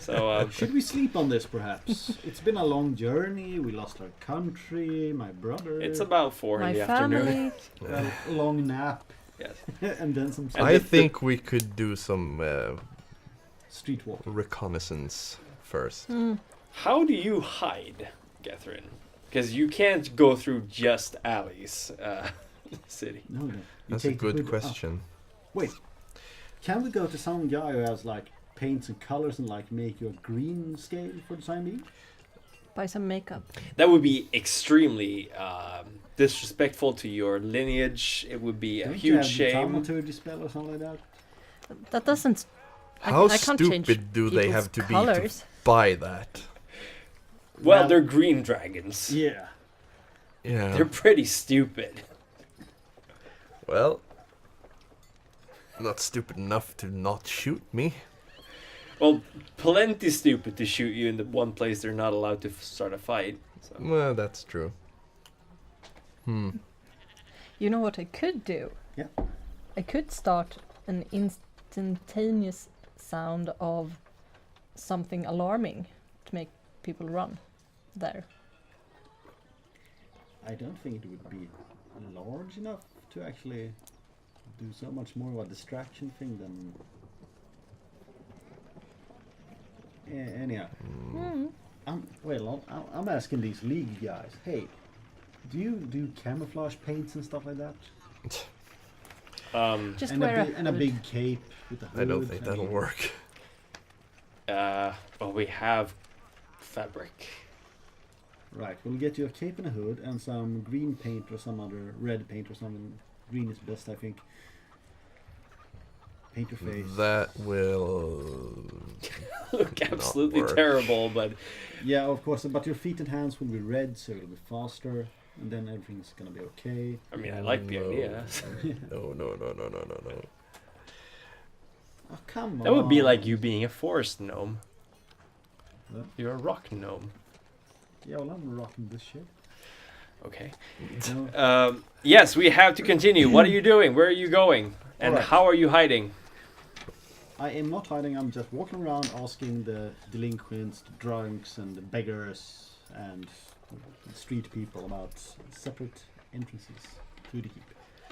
So, Should we sleep on this, perhaps? It's been a long journey. We lost our country, my brother. it's about 4 My in the afternoon. family. Well, a long nap, Yes. and then some And I the- think we could do some street walk. reconnaissance first. Mm. How do you hide, Catherine? Because you can't go through just alleys, city. No, no. You That's a take the good hood off. question. Wait, can we go to some guy who has like paints and colors and like make you a green scale for the time being? Buy some makeup. That would be extremely disrespectful to your lineage. It would be a Don't you huge have shame. thaumaturgy spell or something like that? That doesn't. How I can't change stupid do they people's have to be colors. to buy that? Well, they're green dragons. Yeah. Yeah. They're pretty stupid. Well, not stupid enough to not shoot me. Well, plenty stupid to shoot you in the one place they're not allowed to start a fight. So. Well, that's true. You know what I could do? Yeah. I could start an instantaneous sound of something alarming to make people run there. I don't think it would be large enough to actually do so much more of a distraction thing than. Anyhow, I'm asking these league guys. Hey, do you do camouflage paints and stuff like that? Just And wear a hood. big cape with a hood. I don't think that'll work. Well, we have fabric. Right, we'll get you a cape and a hood and some green paint or some other red paint or something. Green is best, I think. Paint your face. That will Look not absolutely work. terrible, but Yeah, of course, but your feet and hands will be red, so it'll be faster, and then everything's gonna be okay. I mean, I like the No. idea. No. Oh, come on. That would be like you being a forest gnome. What? You're a rock gnome. Yeah, well, I'm rocking this shit. Okay. No. Yes, we have to continue. What are you doing? Where are you going? And Alright. how are you hiding? I am not hiding, I'm just walking around asking the delinquents, the drunks, and the beggars, and the street people about separate entrances to the keep.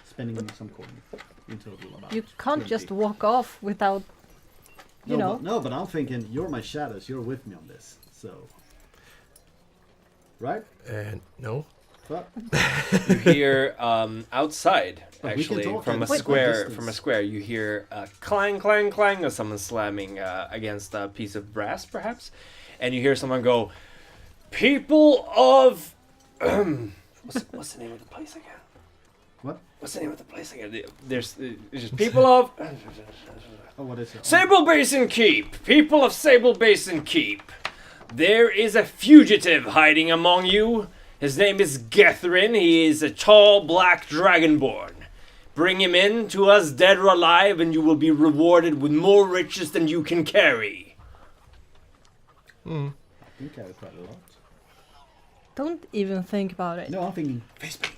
Spending some coin in total about You can't 20. just walk off without, you know. But I'm thinking, you're my shadows, you're with me on this, so. Right? No. But You hear outside, But we can actually, talk from a at quite square. distance. From a square, you hear a clang, clang, clang of someone slamming against a piece of brass, perhaps, and you hear someone go, "People of, what's the name of the place again? What? What's the name of the place again? There's just people of oh, what is it? Sablebasin Keep. People of Sablebasin Keep. There is a fugitive hiding among you. His name is Gethrin. He is a tall black dragonborn. Bring him in to us, dead or alive, and you will be rewarded with more riches than you can carry." I think I have quite a lot. Don't even think about it. No, I'm thinking face paint.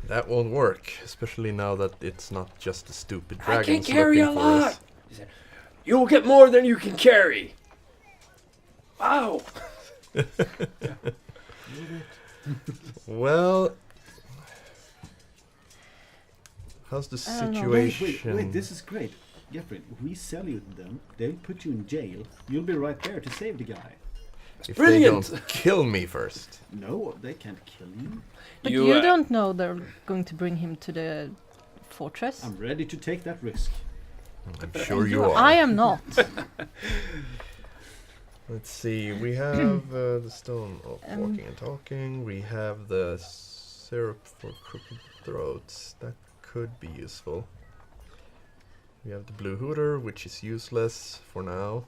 That won't work, especially now that it's not just the stupid I dragons can carry a looking for lot. us. He said, "You will get more than you can carry." Wow. Well, how's the I don't know. situation? Wait, this is great. Jeffrey, if we sell you to them, they'll put you in jail. You'll be right there to save the guy. if brilliant. they don't kill me first. No, they can't kill you. But You, you don't know they're going to bring him to the fortress. I'm ready to take that risk. I'm sure you are. I am not. Let's see, we have the stone of Um, walking and talking. We have the syrup for crooked throats. That could be useful. We have the blue hooter, which is useless for now.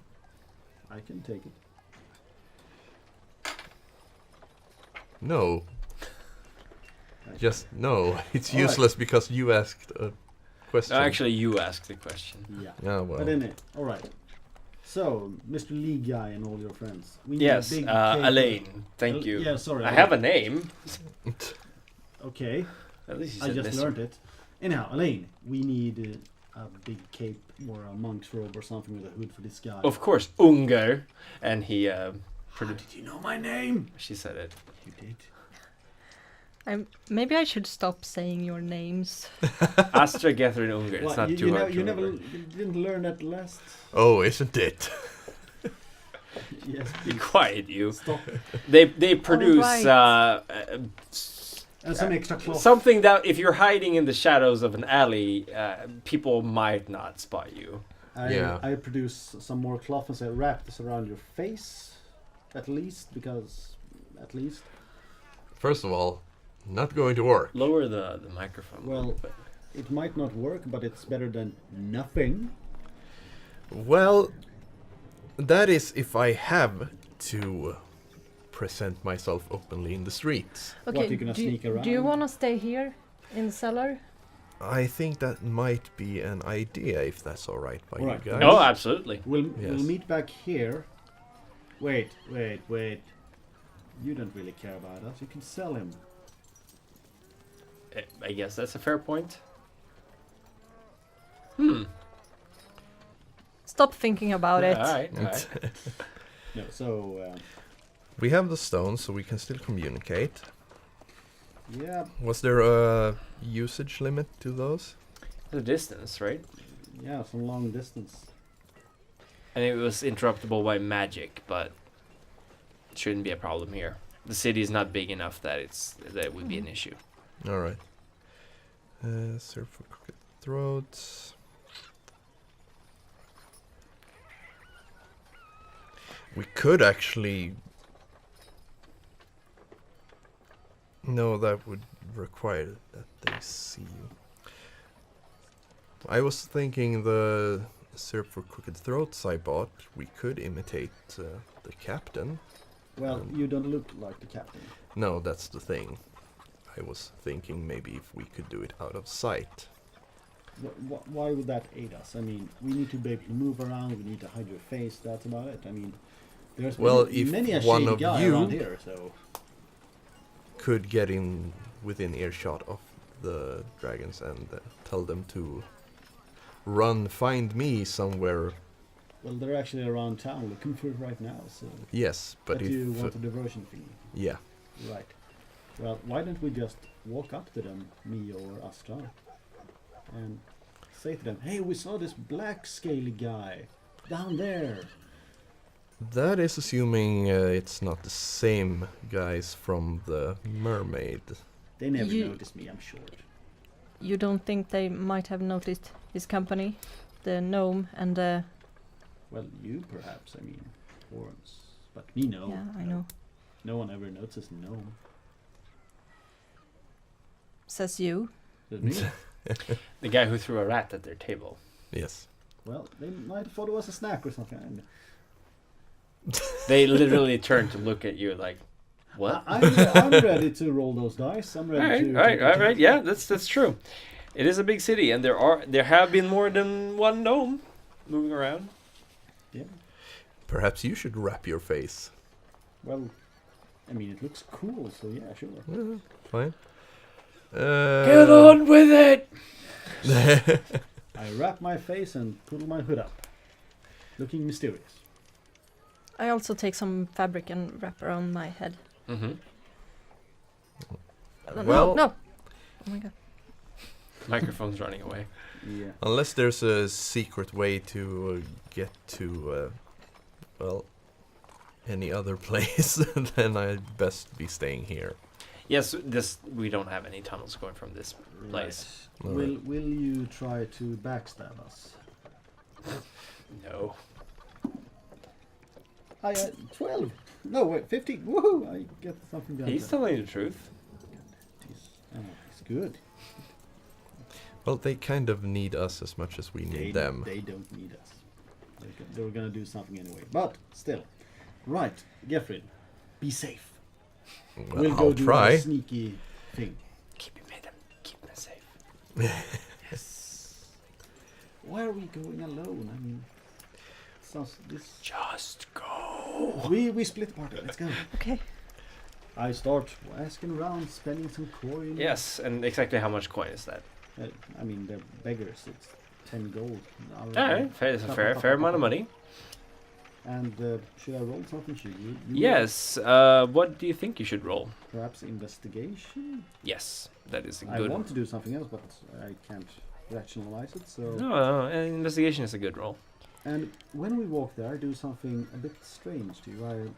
I can take it. No, just no. It's Alright. useless because you asked a question. No, actually, you asked the question. Yeah. Yeah, well. But anyway, alright. So, Mr. Lee Guy and all your friends. We need Yes, a big cake. Elaine. Thank you. Yeah, sorry. I have a name. Okay, At least you I said just this. learned it. Anyhow, Elaine, we need a big cape or a monk's robe or something with a hood for this guy. Of course, Unger, and he. How did you know my name? She said it. You did. Maybe I should stop saying your names. Astra, Gethrin, Unger. It's What, not you, too you, hard to you never remember. you didn't learn that last. Oh, isn't it? Yes, Be please. quiet, you. Stop. They produce right. And some extra cloth. something that if you're hiding in the shadows of an alley, people might not spot you. Yeah. I produce some more cloth and say wrap this around your face, at least, because at least. First of all, not going to work. Lower the microphone. a Well, little bit. It might not work, but it's better than nothing. Well, that is if I have to present myself openly in the streets. Okay, you're gonna sneak do you around? want to stay here in the cellar? I think that might be an idea if that's all right by Alright. you guys. Oh, absolutely. We'll Yes. meet back here. Wait. You don't really care about us. You can sell him. I guess that's a fair point. Stop thinking about it. All right. No, so We have the stones, so we can still communicate. yeah, Was there a usage limit to those? The distance, right? yeah, some long distance. And it was interruptible by magic, but it shouldn't be a problem here. The city is not big enough that it would be an issue. All right. Serve for crooked throats. We could actually. No, that would require that they see you. I was thinking the syrup for crooked throats I bought, we could imitate the captain. Well, you don't look like the captain. No, that's the thing. I was thinking maybe if we could do it out of sight. Why would that aid us? I mean, we need to be able to move around. We need to hide your face. That's about it. I mean, there's many a one shady of guy you around here. So could get in within earshot of the dragons and tell them to run, find me somewhere. well, they're actually around town looking for it right now. So Yes, but if you want a diversion thingy, yeah, right? Well, why don't we just walk up to them, me or Astra, and say to them, "Hey, we saw this black scaly guy down there." that is assuming it's not the same guys from the mermaid. They never You- noticed me, I'm sure. You don't think they might have noticed his company, the gnome and the... Well, you perhaps. I mean, horns, but me no. Yeah, I know. No one ever notices no. Says you. Does me? The guy who threw a rat at their table. Yes. Well, they might have thought it was a snack or something. And They literally turned to look at you like, what? I'm ready to roll those dice. I'm ready to. All right. Yeah, that's true. It is a big city, and there have been more than one gnome moving around. Yeah. Perhaps you should wrap your face. Well, I mean, it looks cool, so yeah, sure. Yeah, fine. Get on with it! I wrap my face and pull my hood up, looking mysterious. I also take some fabric and wrap around my head. Mm-hmm. Well- No! Oh my god. Microphone's running away. Yeah. Unless there's a secret way to get to, well, any other place, then I'd best be staying here. Yes, we don't have any tunnels going from this place. Right. Alright. Will you try to backstab us? No. 12. No, wait, 15. Woohoo! I get something done. He's telling the truth. It's good. Well, they kind of need us as much as we need them. They don't need us. They were gonna do something anyway. But still, right, Gefrid, be safe. Well, We'll I'll go do try. a sneaky thing. Keep them safe. Yes. Why are we going alone? I mean, sounds this. Just go. We split party. Let's go. Okay. I start asking around, spending some coin. Yes, and exactly how much coin is that? I mean, they're beggars. It's 10 gold. All right, it's a fair amount of money. And should I roll something? Should you? Yes. What do you think you should roll? Perhaps investigation. Yes, that is a I good. want to do something else, but I can't rationalize it. So. No, investigation is a good roll. And when we walk there, I do something a bit strange to you.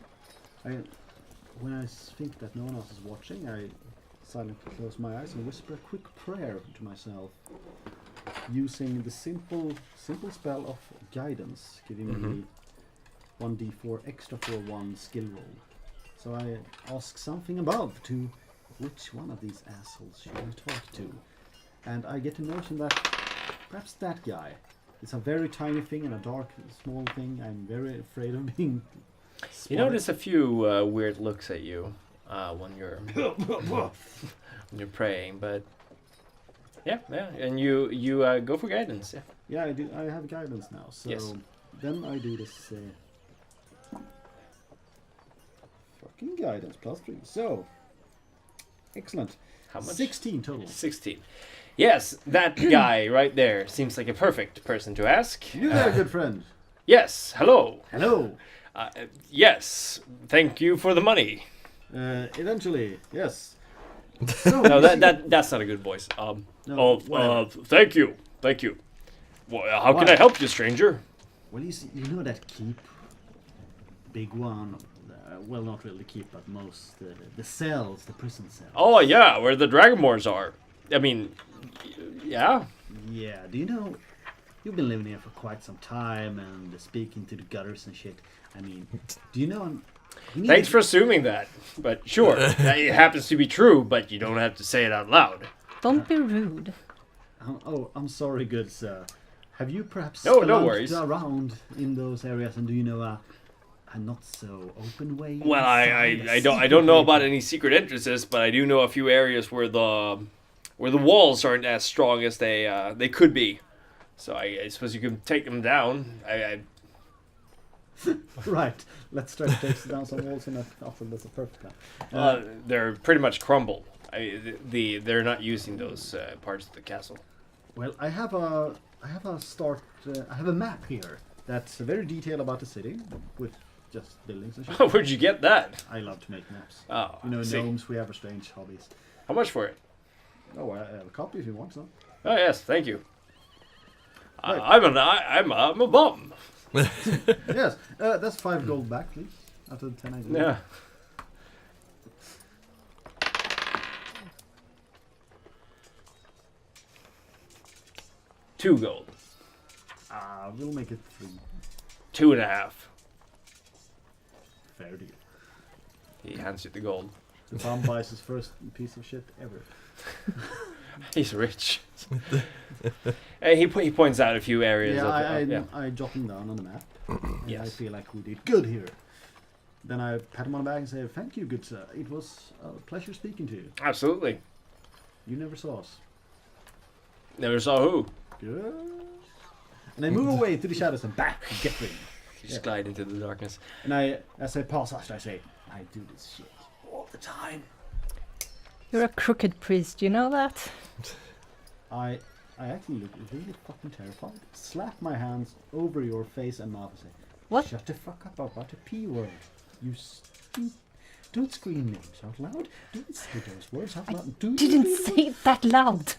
When I think that no one else is watching, I silently close my eyes and whisper a quick prayer to myself, using the simple spell of guidance, giving me 1d4 extra for one skill roll. So I ask something above to which one of these assholes should I talk to, and I get a notion that perhaps that guy. It's a very tiny thing and a dark, small thing. I'm very afraid of being. Spotted. You notice a few weird looks at you when you're when you're praying, but yeah, and you go for guidance. Yeah. Yeah, I do. I have guidance now, so Yes. then I do this fucking guidance +3. So excellent. How much? 16 total. 16. Yes, that guy right there seems like a perfect person to ask. You there, good friend. Yes, hello. Hello. Yes, thank you for the money. Eventually, yes. So, No, that's not a good voice. No, whatever. Thank you. Well, how can I help you, stranger? Well, you know that keep, big one. Well, not really the keep, but most the cells, the prison cells. Oh yeah, where the Dragonborns are. I mean, yeah. Yeah. Do you know? You've been living here for quite some time and speaking to the gutters and shit. I mean, do you know? Thanks for assuming that. But sure, it happens to be true, but you don't have to say it out loud. Don't be rude. Oh, I'm sorry, good sir. Have you perhaps No spelunkered worries. around in those areas, and do you know a not so open way? Well, inside, I a don't know secret about way? any secret entrances, but I do know a few areas where the walls aren't as strong as they could be. So I suppose you can take them down. Right. Let's try to take down some walls in that. That's a perfect plan. They're pretty much crumbled. They're not using those parts of the castle. Well, I have a map here that's very detailed about the city with just buildings and shit. Where'd you get that? I love to make maps. Oh, You know, I see. gnomes, we have our strange hobbies. How much for it? Oh, I have a copy if you want some. Oh yes, thank you. Right. I'm a bum. Yes, that's 5 gold back, please. Out of the 10 I gave. Yeah. Two gold. We'll make it 3. 2.5. Fair deal. He hands you the gold. The bum buys his first piece of shit ever. He's rich. He points out a few areas. Yeah, of, I jot him down on the map. And I Yes. feel like we did good here. Then I pat him on the back and say, "Thank you, good sir. It was a pleasure speaking to you. Absolutely. You never saw us." Never saw who. Good. And I move away to the shadows and back to get ring. You just glide into the darkness. And as I pass after, I say, "I do this shit all the time." You're a crooked priest, you know that? I actually look really fucking terrified. Slap my hands over your face and mouth and say, What? Shut the fuck up about the P word. You don't scream names out loud. Don't say those words out loud. Do you Didn't really say it that loud.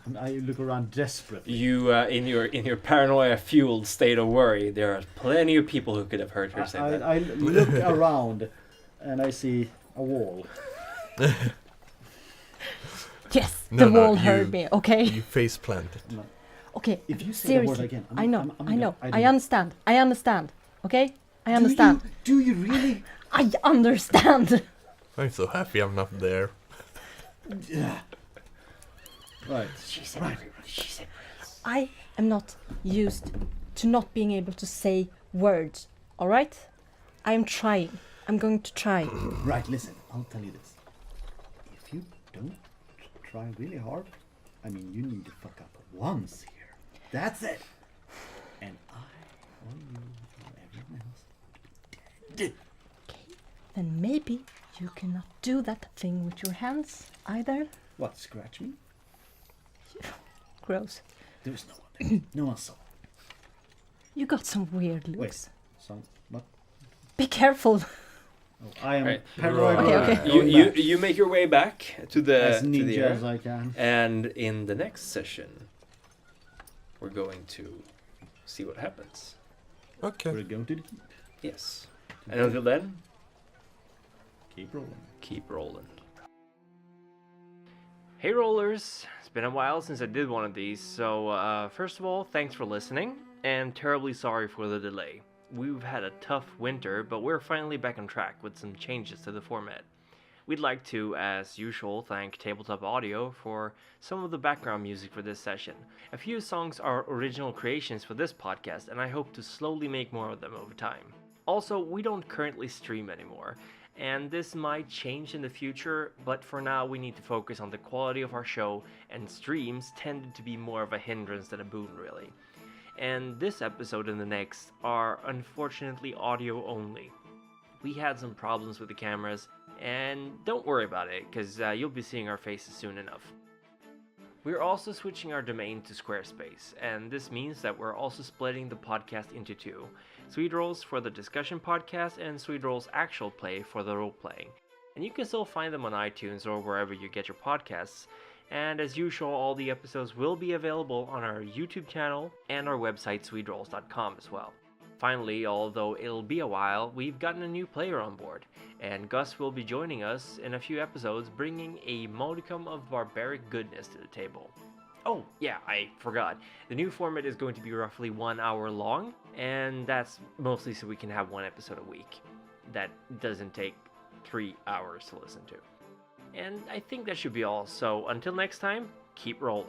And I look around desperately. You, in your paranoia-fueled state of worry, there are plenty of people who could have heard her say that. I look around and I see a wall. Yes, No, the no, wall you- heard me, okay? You face planted. Okay, If you say seriously, the word again, I know, I'm I know, I I don't- understand, okay? I understand. Do you really? I understand! I'm so happy I'm not there. Right. I am not used to not being able to say words, alright? I am trying. I'm going to try. Right, listen, I'll tell you this. If you don't try really hard, I mean, you need to fuck up once here. That's it. And I, or you, or everyone else, dead. Then maybe you cannot do that thing with your hands either. What, scratch me? Gross. There was no one there. No one saw. You got some weird looks. Wait, some, what? Be careful. Oh, I am Right. paranoid. Okay, about okay. going You back you make your way back to the as to the ninja area. as I can. And in the next session, we're going to see what happens. Okay. We're going to the keep. Yes. And until then, Keep rolling. keep rolling. Hey rollers, it's been a while since I did one of these, so first of all, thanks for listening, and terribly sorry for the delay. We've had a tough winter, but we're finally back on track with some changes to the format. We'd like to, as usual, thank Tabletop Audio for some of the background music for this session. A few songs are original creations for this podcast, and I hope to slowly make more of them over time. Also, we don't currently stream anymore, and this might change in the future, but for now we need to focus on the quality of our show, and streams tended to be more of a hindrance than a boon, really. And this episode and the next are unfortunately audio only. We had some problems with the cameras, and don't worry about it, because you'll be seeing our faces soon enough. We're also switching our domain to Squarespace, and this means that we're also splitting the podcast into two. Swede Rolls for the discussion podcast and Swede Rolls actual play for the role playing. And you can still find them on iTunes or wherever you get your podcasts. And as usual, all the episodes will be available on our YouTube channel and our website swederolls.com as well. Finally, although it'll be a while, we've gotten a new player on board, and Gus will be joining us in a few episodes, bringing a modicum of barbaric goodness to the table. Oh, yeah, I forgot. The new format is going to be roughly 1 hour long, and that's mostly so we can have one episode a week. That doesn't take 3 hours to listen to. And I think that should be all, so until next time, keep rolling.